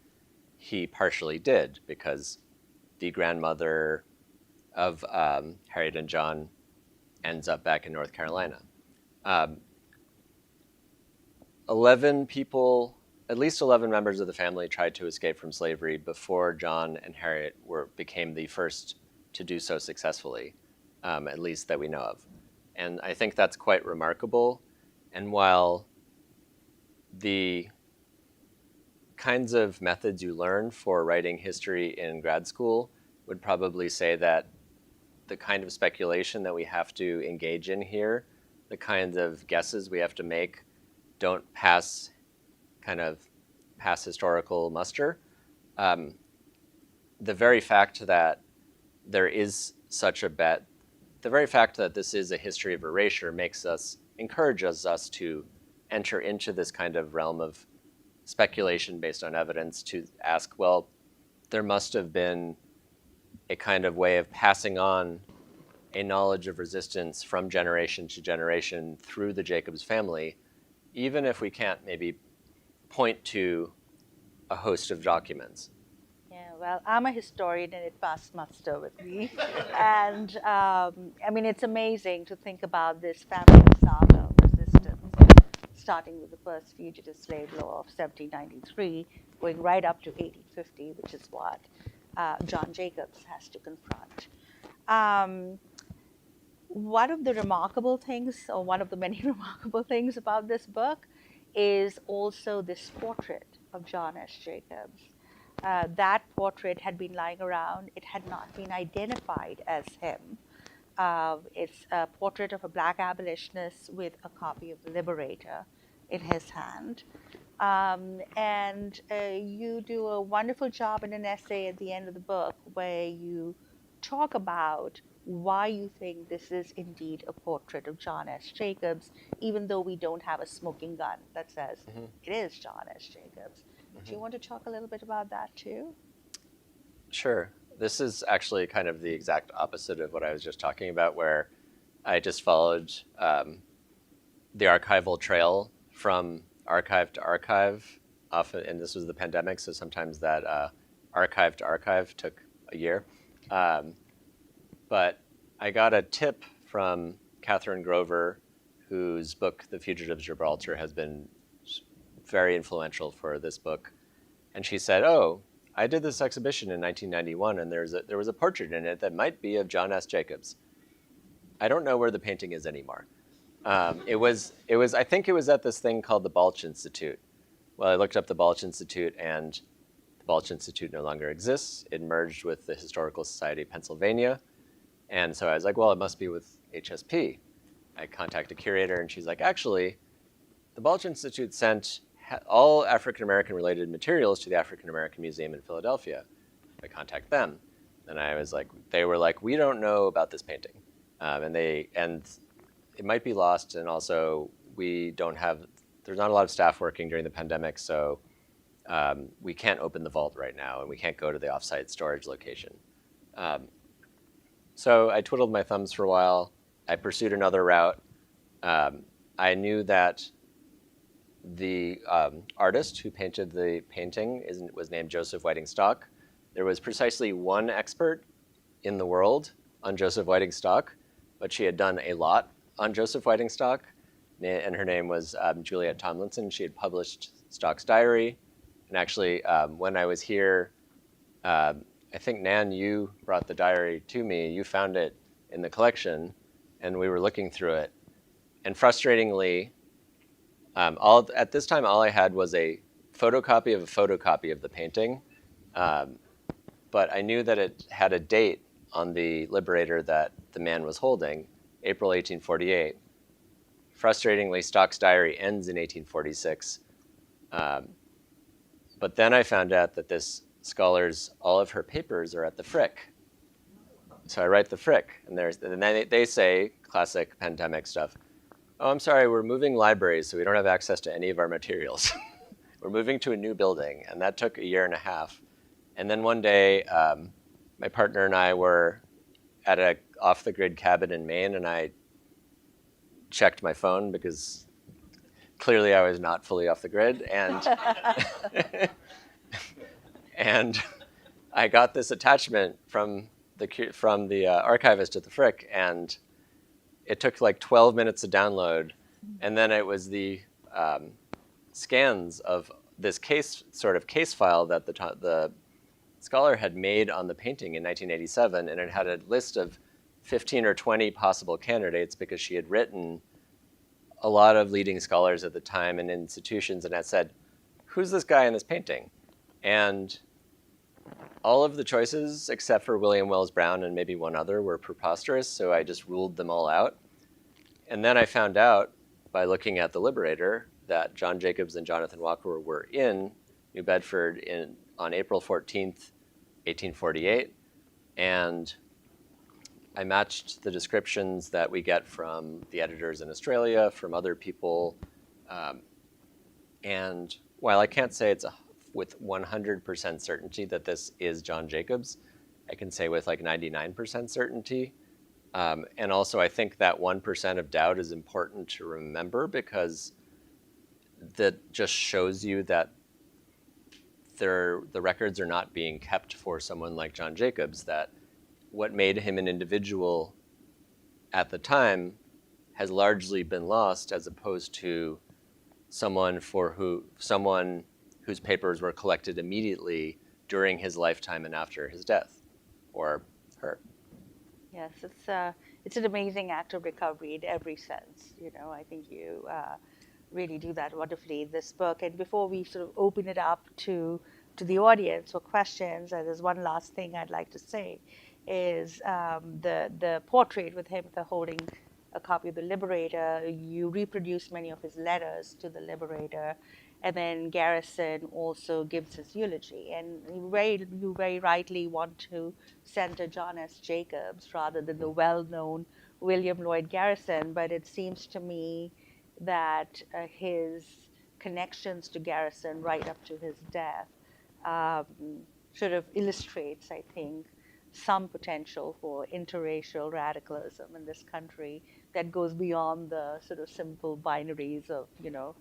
he partially did, because the grandmother of Harriet and John ends up back in North Carolina. 11 people, at least 11 members of the family, tried to escape from slavery before John and Harriet became the first to do so successfully, at least that we know of. And I think that's quite remarkable. And while the kinds of methods you learn for writing history in grad school would probably say that the kind of speculation that we have to engage in here, the kinds of guesses we have to make, don't pass historical muster. The very fact that there is such a bet, the very fact that this is a history of erasure encourages us to enter into this kind of realm of speculation based on evidence, to ask, well, there must have been a kind of way of passing on a knowledge of resistance from generation to generation through the Jacobs family, even if we can't maybe point to a host of documents. Yeah, well, I'm a historian and it passed muster with me. And I mean, it's amazing to think about this family saga of resistance, starting with the first fugitive slave law of 1793, going right up to 1850, which is what John Jacobs has to confront. One of the remarkable things, or one of the many remarkable things about this book, is also this portrait of John S. Jacobs. That portrait had been lying around. It had not been identified as him. It's a portrait of a black abolitionist with a copy of the Liberator in his hand. And you do a wonderful job in an essay at the end of the book where you talk about why you think this is indeed a portrait of John S. Jacobs, even though we don't have a smoking gun that says it is John S. Jacobs. Do you want to talk a little bit about that too? Sure. This is actually kind of the exact opposite of what I was just talking about, where I just followed the archival trail from archive to archive. Often, and this was the pandemic, so sometimes that archive to archive took a year. But I got a tip from Catherine Grover, whose book, The Fugitive Gibraltar, has been very influential for this book. And she said, oh, I did this exhibition in 1991, and there was a portrait in it that might be of John S. Jacobs. I don't know where the painting is anymore. I think it was at this thing called the Balch Institute. Well, I looked up the Balch Institute, and the Balch Institute no longer exists. It merged with the Historical Society of Pennsylvania. And so I was like, well, it must be with HSP. I contacted a curator, and she's like, actually, the Balch Institute sent all African-American related materials to the African-American Museum in Philadelphia. I contact them. And I was like, they were like, we don't know about this painting. And it might be lost, and also there's not a lot of staff working during the pandemic, so we can't open the vault right now, and we can't go to the offsite storage location. So I twiddled my thumbs for a while. I pursued another route. I knew that the artist who painted the painting was named Joseph Whiting Stock. There was precisely one expert in the world on Joseph Whiting Stock, but she had done a lot on Joseph Whiting Stock, and her name was Juliet Tomlinson. She had published Stock's diary. And actually, when I was here, I think, Nan, you brought the diary to me. You found it in the collection, and we were looking through it. And frustratingly, at this time, all I had was a photocopy of a photocopy of the painting, but I knew that it had a date on the Liberator that the man was holding, April 1848. Frustratingly, Stock's diary ends in 1846. But then I found out that this scholar's, all of her papers are at the Frick. So I write the Frick, and then they say, classic pandemic stuff, oh, I'm sorry, we're moving libraries, so we don't have access to any of our materials. We're moving to a new building, and that took 1.5 years. And then one day, my partner and I were at a off-the-grid cabin in Maine, and I checked my phone because clearly I was not fully off the grid, and and I got this attachment from the archivist at the Frick, and it took like 12 minutes to download, and then it was the scans of this case file that the scholar had made on the painting in 1987, and it had a list of 15 or 20 possible candidates because she had written a lot of leading scholars at the time and institutions, and I said, who's this guy in this painting? And all of the choices, except for William Wells Brown and maybe one other, were preposterous, so I just ruled them all out. And then I found out, by looking at the Liberator, that John Jacobs and Jonathan Walker were in New Bedford on April 14th, 1848, and I matched the descriptions that we get from the editors in Australia, from other people, and while I can't say it's with 100% certainty that this is John Jacobs, I can say with like 99% certainty. And also I think that 1% of doubt is important to remember because that just shows you that the records are not being kept for someone like John Jacobs, that what made him an individual at the time has largely been lost, as opposed to someone whose papers were collected immediately during his lifetime and after his death, or her. Yes, it's an amazing act of recovery in every sense. You know, I think you really do that wonderfully in this book. And before we sort of open it up to the audience for questions, there's one last thing I'd like to say, is the portrait with him holding a copy of the Liberator. You reproduce many of his letters to the Liberator, and then Garrison also gives his eulogy. And you very rightly want to center John S. Jacobs rather than the well-known William Lloyd Garrison, but it seems to me that his connections to Garrison right up to his death sort of illustrates, I think, some potential for interracial radicalism in this country that goes beyond the sort of simple binaries of, you know,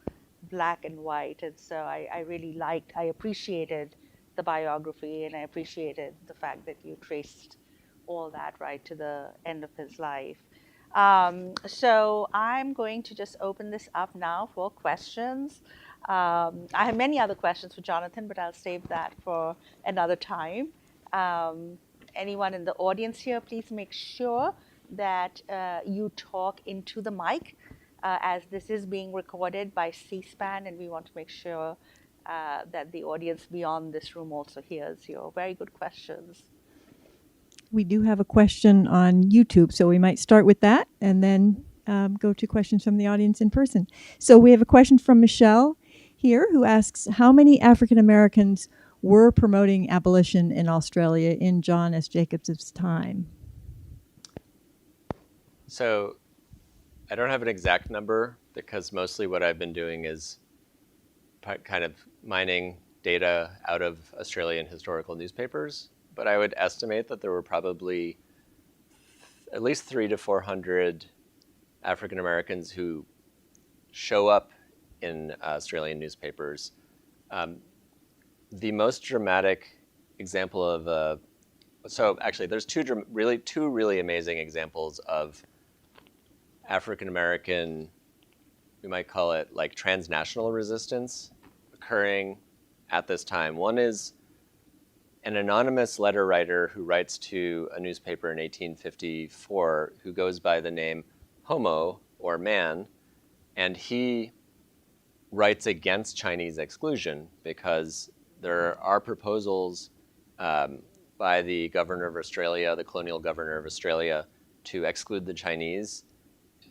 black and white. And so I really appreciated the biography, and I appreciated the fact that you traced all that right to the end of his life. So I'm going to just open this up now for questions. I have many other questions for Jonathan, but I'll save that for another time. Anyone in the audience here, please make sure that you talk into the mic, as this is being recorded by C-SPAN, and we want to make sure that the audience beyond this room also hears your very good questions. We do have a question on YouTube, so we might start with that and then go to questions from the audience in person. So we have a question from Michelle here, who asks, how many African Americans were promoting abolition in Australia in John S. Jacobs' time? So I don't have an exact number, because mostly what I've been doing is kind of mining data out of Australian historical newspapers. But I would estimate that there were probably at least 300 to 400 African Americans who show up in Australian newspapers. The most dramatic example of so actually there's two really amazing examples of African American, we might call it like transnational resistance, occurring at this time. One is an anonymous letter writer who writes to a newspaper in 1854 who goes by the name Homo, or Man, and he writes against Chinese exclusion because there are proposals by the governor of Australia, the colonial governor of Australia, to exclude the Chinese.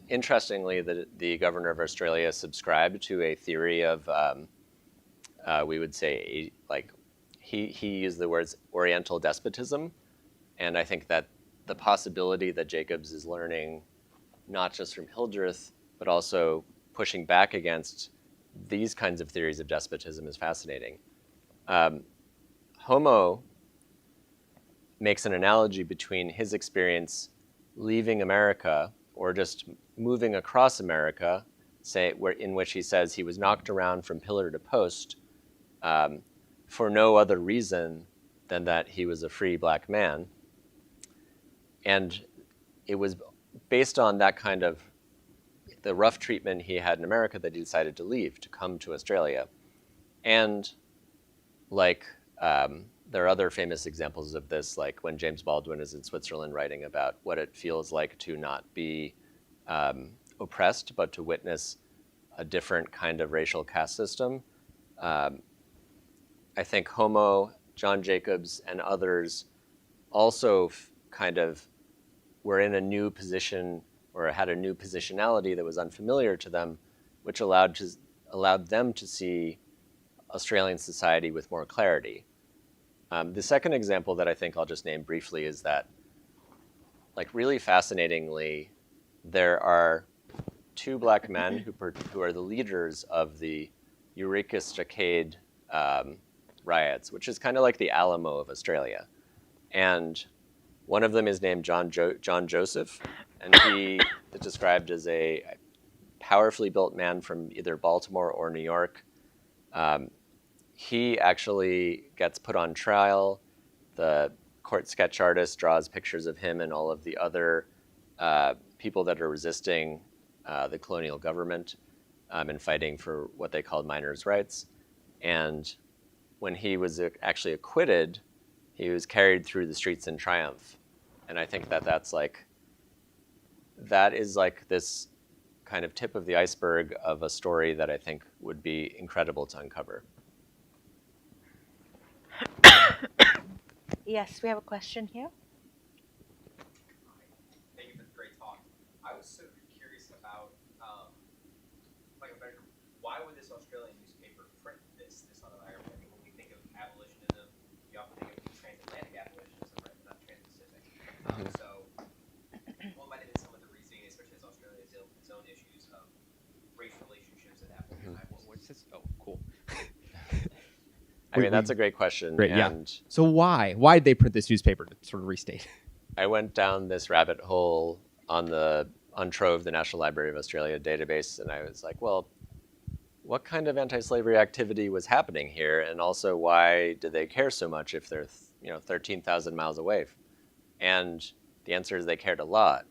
Interestingly, the governor of Australia subscribed to a theory of, we would say, like, he used the words Oriental despotism. And I think that the possibility that Jacobs is learning, not just from Hildreth, but also pushing back against these kinds of theories of despotism is fascinating. Homo makes an analogy between his experience leaving America or just moving across America, in which he says he was knocked around from pillar to post for no other reason than that he was a free black man. And it was based on that kind of the rough treatment he had in America that he decided to leave, to come to Australia. And like, there are other famous examples of this, like when James Baldwin is in Switzerland writing about what it feels like to not be oppressed, but to witness a different kind of racial caste system. I think Homo, John Jacobs, and others also kind of were in a new position or had a new positionality that was unfamiliar to them, which allowed them to see Australian society with more clarity. The second example that I think I'll just name briefly is that, like, really fascinatingly, there are two black men who are the leaders of the Eureka Stockade riots, which is kind of like the Alamo of Australia. And one of them is named John Joseph, and he is described as a powerfully built man from either Baltimore or New York. He actually gets put on trial. The court sketch artist draws pictures of him and all of the other people that are resisting the colonial government and fighting for what they called miners' rights. And when he was actually acquitted, he was carried through the streets in triumph. And I think that that is like this kind of tip of the iceberg of a story that I think would be incredible to uncover. Yes, we have a question here. Thank you for the great talk. I was so curious about, why would this Australian newspaper print this autobiography? I mean, when we think of abolitionism, you often think of transatlantic abolitionism, right, not trans-Pacific. So, what might have been some of the reasoning, especially as Australia has its own issues of race relationships and abolition? What's this? Oh, cool. I mean, that's a great question. Great, and yeah. So why did they print this newspaper, to sort of restate? I went down this rabbit hole on Trove, the National Library of Australia database, and I was like, well, what kind of anti-slavery activity was happening here? And also, why do they care so much if they're 13,000 miles away? And the answer is they cared a lot.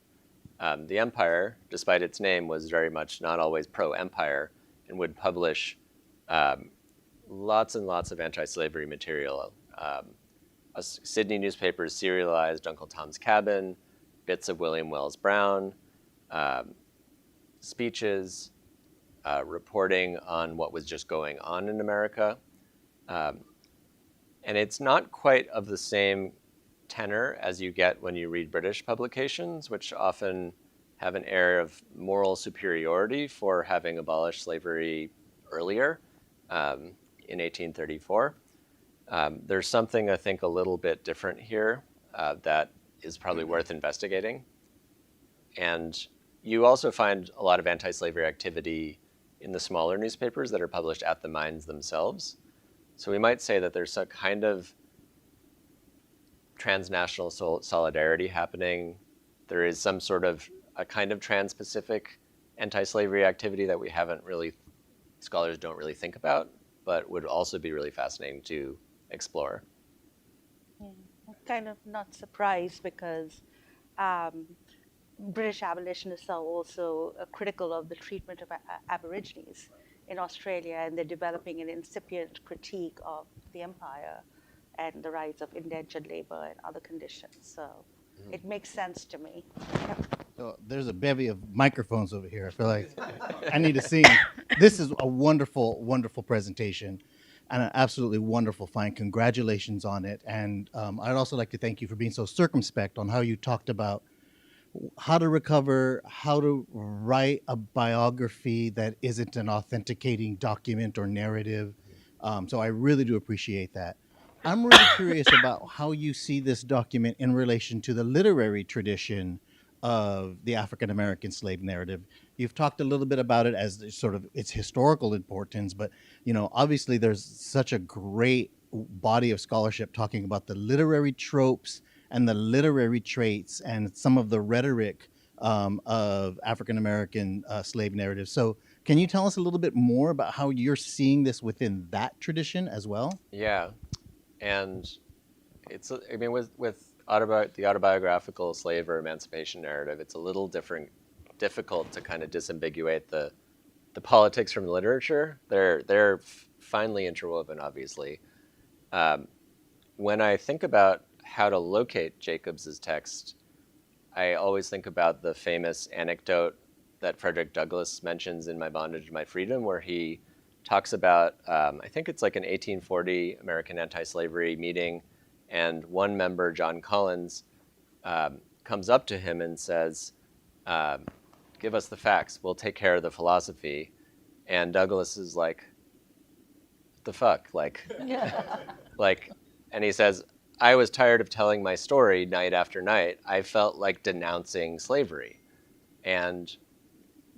The Empire, despite its name, was very much not always pro-empire and would publish lots and lots of anti-slavery material. Sydney newspapers serialized Uncle Tom's Cabin, bits of William Wells Brown, speeches, reporting on what was just going on in America. And it's not quite of the same tenor as you get when you read British publications, which often have an air of moral superiority for having abolished slavery earlier in 1834. There's something, I think, a little bit different here that is probably worth investigating. And you also find a lot of anti-slavery activity in the smaller newspapers that are published at the mines themselves. So we might say that there's a kind of transnational solidarity happening. There is some sort of a kind of trans-Pacific anti-slavery activity that we haven't really, scholars don't really think about, but would also be really fascinating to explore. Yeah, I'm kind of not surprised because British abolitionists are also critical of the treatment of Aborigines in Australia, and they're developing an incipient critique of the empire and the rise of indentured labor and other conditions. So it makes sense to me. So there's a bevy of microphones over here. I feel like I need to sing. This is a wonderful, wonderful presentation and an absolutely wonderful find. Congratulations on it. And I'd also like to thank you for being so circumspect on how you talked about how to recover, how to write a biography that isn't an authenticating document or narrative. So I really do appreciate that. I'm really curious about how you see this document in relation to the literary tradition of the African American slave narrative. You've talked a little bit about it as sort of its historical importance, but obviously there's such a great body of scholarship talking about the literary tropes and the literary traits and some of the rhetoric of African American slave narratives. So can you tell us a little bit more about how you're seeing this within that tradition as well? Yeah, and it's, I mean, with the autobiographical slave or emancipation narrative, it's a little difficult to kind of disambiguate the politics from the literature. They're finely interwoven, obviously. When I think about how to locate Jacobs's text, I always think about the famous anecdote that Frederick Douglass mentions in My Bondage, My Freedom, where he talks about, I think it's like an 1840 American anti-slavery meeting, and one member, John Collins, comes up to him and says, give us the facts, we'll take care of the philosophy. And Douglass is like, what the fuck? And he says, I was tired of telling my story night after night. I felt like denouncing slavery. And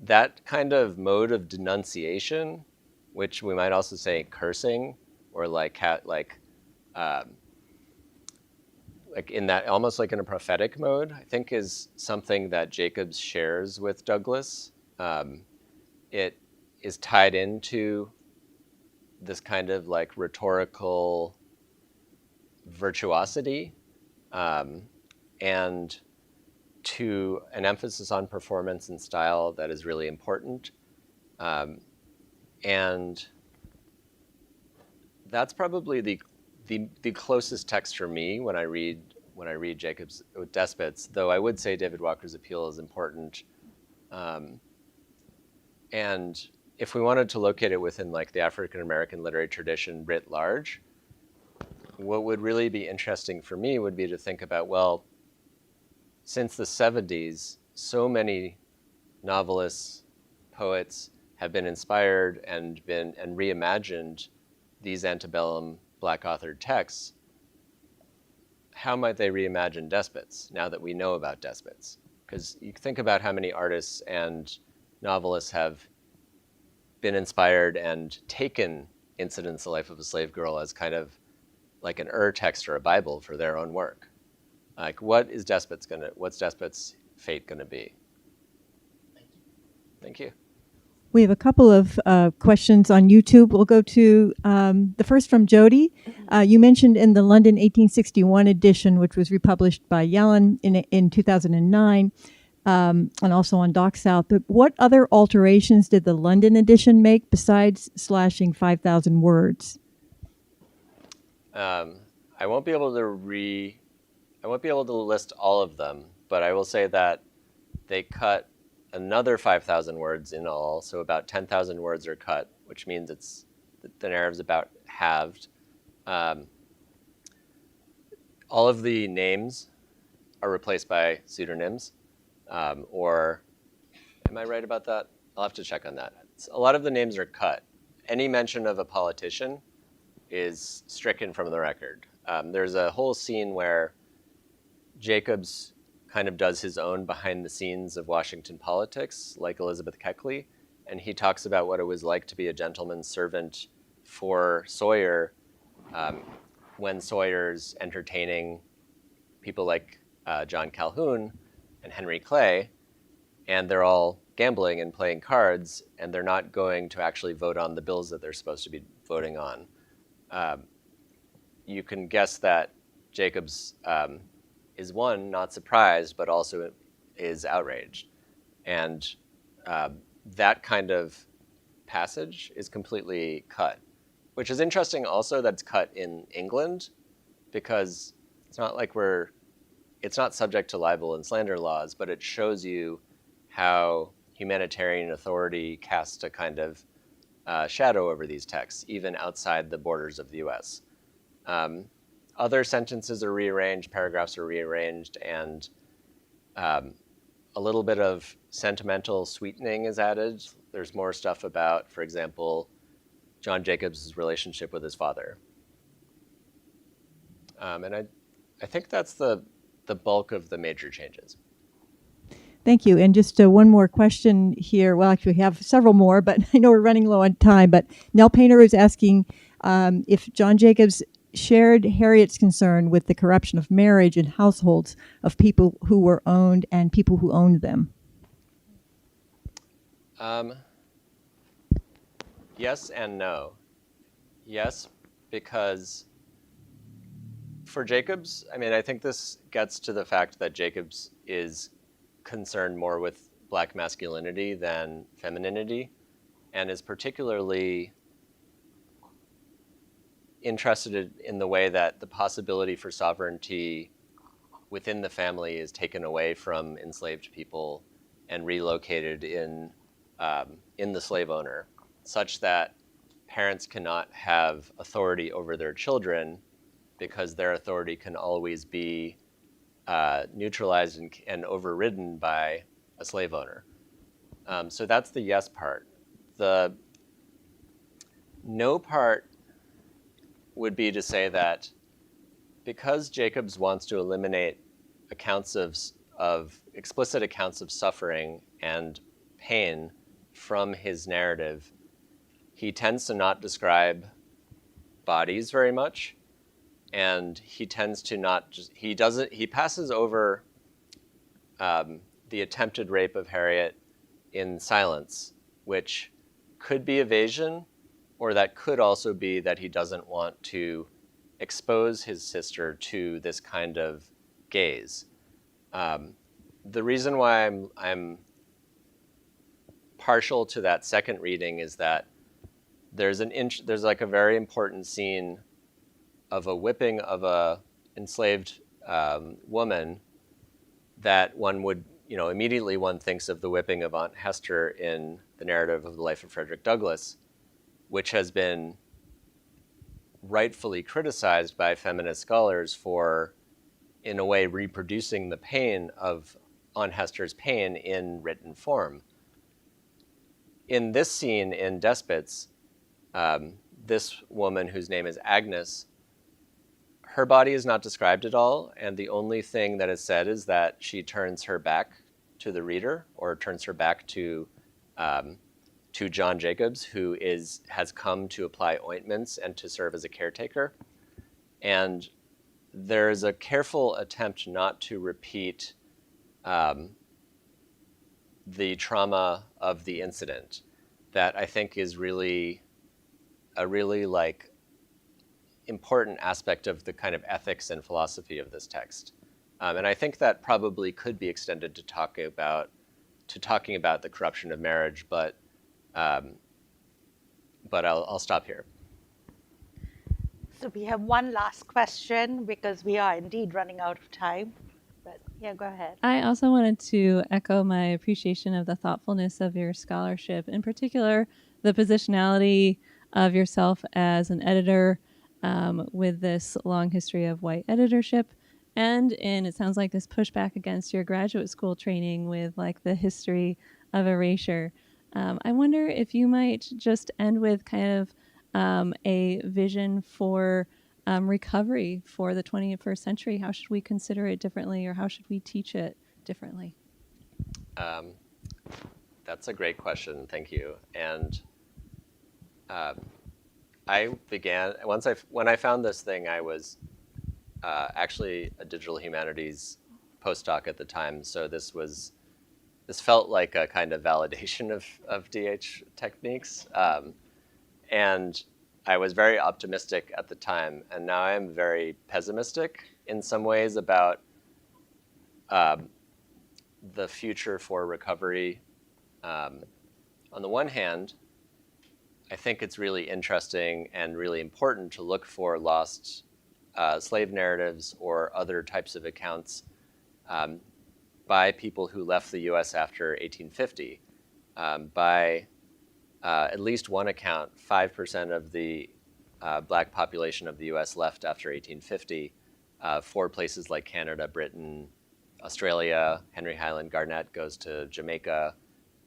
that kind of mode of denunciation, which we might also say cursing, or in that, almost like in a prophetic mode, I think is something that Jacobs shares with Douglass. It is tied into this kind of like rhetorical virtuosity, and to an emphasis on performance and style that is really important. And that's probably the closest text for me when I read Jacobs with Despots, though I would say David Walker's Appeal is important. And if we wanted to locate it within like the African American literary tradition writ large, what would really be interesting for me would be to think about, well, since the 70s, so many novelists, poets have been inspired and reimagined these antebellum Black authored texts. How might they reimagine despots now that we know about despots? Because you think about how many artists and novelists have been inspired and taken Incidents of the Life of a Slave Girl as kind of like an text or a Bible for their own work. Like, what's Despot's fate gonna be? Thank you. We have a couple of questions on YouTube. We'll go to the first from Jody. You mentioned in the London 1861 edition, which was republished by Yellen in 2009, and also on Doc South. But what other alterations did the London edition make besides slashing 5,000 words? I won't be able to list all of them, but I will say that they cut another 5,000 words in all, so about 10,000 words are cut, which means the narrative's about halved. All of the names are replaced by pseudonyms, or am I right about that? I'll have to check on that. A lot of the names are cut. Any mention of a politician is stricken from the record. There's a whole scene where Jacobs kind of does his own behind the scenes of Washington politics, like Elizabeth Keckley, and he talks about what it was like to be a gentleman's servant for Sawyer when Sawyer's entertaining people like John Calhoun and Henry Clay, and they're all gambling and playing cards, and they're not going to actually vote on the bills that they're supposed to be voting on. You can guess that Jacobs is, one, not surprised, but also is outraged. And that kind of passage is completely cut, which is interesting also that it's cut in England, because it's not like it's not subject to libel and slander laws, but it shows you how humanitarian authority casts a kind of shadow over these texts, even outside the borders of the US. Other sentences are rearranged, paragraphs are rearranged, and a little bit of sentimental sweetening is added. There's more stuff about, for example, John Jacobs' relationship with his father. And I think that's the bulk of the major changes. Thank you. And just one more question here. Well, actually, we have several more, but I know we're running low on time. But Nell Painter is asking if John Jacobs shared Harriet's concern with the corruption of marriage and households of people who were owned and people who owned them. Yes and no. Yes, because for Jacobs, I mean, I think this gets to the fact that Jacobs is concerned more with Black masculinity than femininity, and is particularly interested in the way that the possibility for sovereignty within the family is taken away from enslaved people and relocated in the slave owner, such that parents cannot have authority over their children because their authority can always be neutralized and overridden by a slave owner. So that's the yes part. The no part would be to say that because Jacobs wants to eliminate accounts of explicit accounts of suffering and pain from his narrative, he tends to not describe bodies very much, and he tends to not just, he passes over the attempted rape of Harriet in silence, which could be evasion, or that could also be that he doesn't want to expose his sister to this kind of gaze. The reason why I'm partial to that second reading is that there's like a very important scene of a whipping of a enslaved woman that one would, immediately one thinks of the whipping of Aunt Hester in the narrative of the life of Frederick Douglass, which has been rightfully criticized by feminist scholars for, in a way, reproducing the pain of Aunt Hester's pain in written form. In this scene in Despots, this woman, whose name is Agnes, her body is not described at all, and the only thing that is said is that she turns her back to the reader, or turns her back to John Jacobs, who has come to apply ointments and to serve as a caretaker. And there is a careful attempt not to repeat the trauma of the incident that I think is really a really important aspect of the kind of ethics and philosophy of this text. And I think that probably could be extended to talking about the corruption of marriage, but I'll stop here. So we have one last question because we are indeed running out of time. But yeah, go ahead. I also wanted to echo my appreciation of the thoughtfulness of your scholarship, in particular, the positionality of yourself as an editor with this long history of white editorship, and in, it sounds like, this pushback against your graduate school training with the history of erasure. I wonder if you might just end with kind of a vision for recovery for the 21st century. How should we consider it differently, or how should we teach it differently? That's a great question. Thank you. And when I found this thing, I was actually a digital humanities postdoc at the time. So this felt like a kind of validation of DH techniques. And I was very optimistic at the time, and now I am very pessimistic in some ways about the future for recovery. On the one hand, I think it's really interesting and really important to look for lost slave narratives or other types of accounts by people who left the US after 1850, by at least one account, 5% of the black population of the US left after 1850 for places like Canada, Britain, Australia. Henry Highland Garnett goes to Jamaica,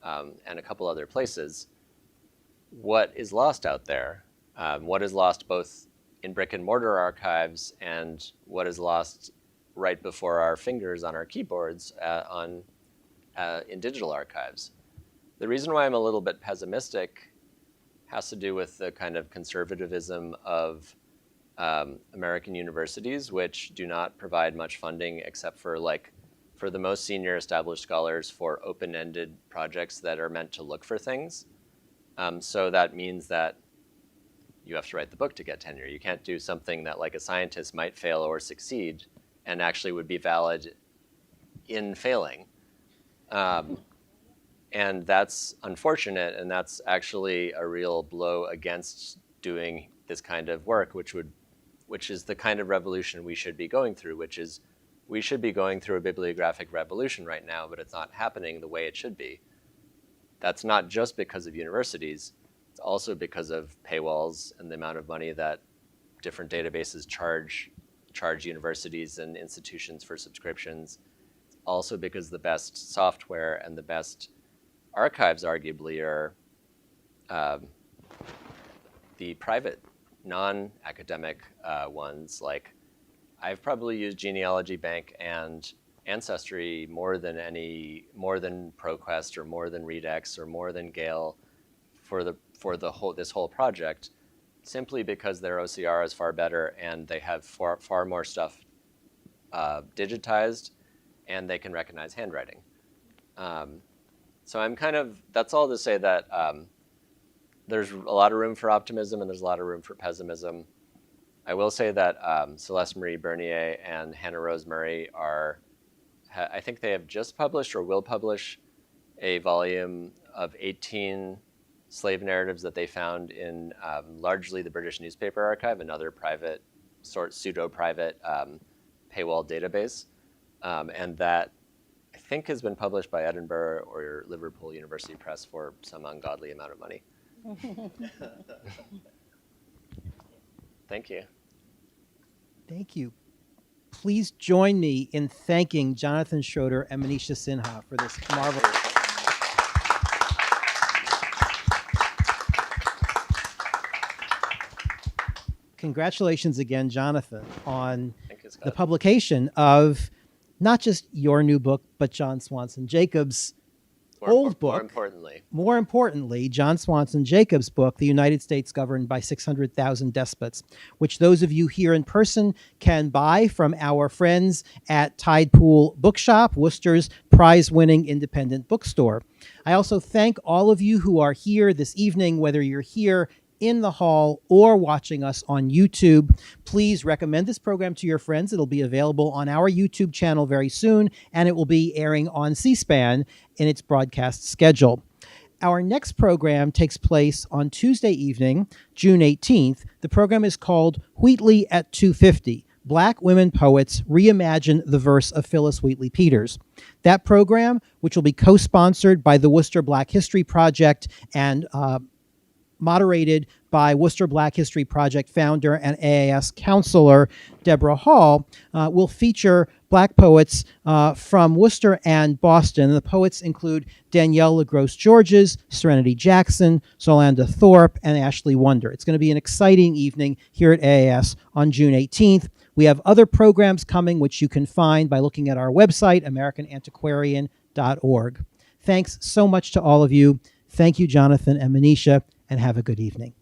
and a couple other places. What is lost out there? What is lost both in brick and mortar archives and what is lost right before our fingers on our keyboards in digital archives? The reason why I'm a little bit pessimistic has to do with the kind of conservatism of American universities, which do not provide much funding except for for the most senior established scholars for open-ended projects that are meant to look for things. So that means that you have to write the book to get tenure. You can't do something that like a scientist might fail or succeed and actually would be valid in failing. And that's unfortunate, and that's actually a real blow against doing this kind of work, which is the kind of revolution we should be going through, which is we should be going through a bibliographic revolution right now, but it's not happening the way it should be. That's not just because of universities, it's also because of paywalls and the amount of money that different databases charge universities and institutions for subscriptions. It's also because the best software and the best archives arguably are the private, non-academic ones. Like I've probably used Genealogy Bank and Ancestry more than ProQuest or more than Redex or more than Gale for this whole project, simply because their OCR is far better and they have far more stuff digitized and they can recognize handwriting. So that's all to say that there's a lot of room for optimism and there's a lot of room for pessimism. I will say that Celeste Marie Bernier and Hannah Rose Murray I think they have just published or will publish a volume of 18 slave narratives that they found in largely the British Newspaper Archive, another private, pseudo-private paywall database. And that I think has been published by Edinburgh or Liverpool University Press for some ungodly amount of money. Thank you. Thank you. Please join me in thanking Jonathan Schroeder and Manisha Sinha for this marvelous. Congratulations again, Jonathan, on the publication of not just your new book, but John Swanson Jacobs' old book. More importantly, John Swanson Jacobs' book, The United States Governed by 600,000 Despots, which those of you here in person can buy from our friends at Tide Pool Bookshop, Worcester's prize-winning independent bookstore. I also thank all of you who are here this evening, whether you're here in the hall or watching us on YouTube. Please recommend this program to your friends. It'll be available on our YouTube channel very soon, and it will be airing on C-SPAN in its broadcast schedule. Our next program takes place on Tuesday evening, June 18th. The program is called Wheatley at 2:50. Black Women Poets Reimagine the Verse of Phyllis Wheatley Peters. That program, which will be co-sponsored by the Worcester Black History Project and moderated by Worcester Black History Project founder and AAS counselor Deborah Hall, will feature Black poets from Worcester and Boston. The poets include Danielle LaGrosse Georges, Serenity Jackson, Solanda Thorpe, and Ashley Wonder. It's going to be an exciting evening here at AAS on June 18th. We have other programs coming, which you can find by looking at our website, AmericanAntiquarian.org. Thanks so much to all of you. Thank you, Jonathan and Manisha, and have a good evening.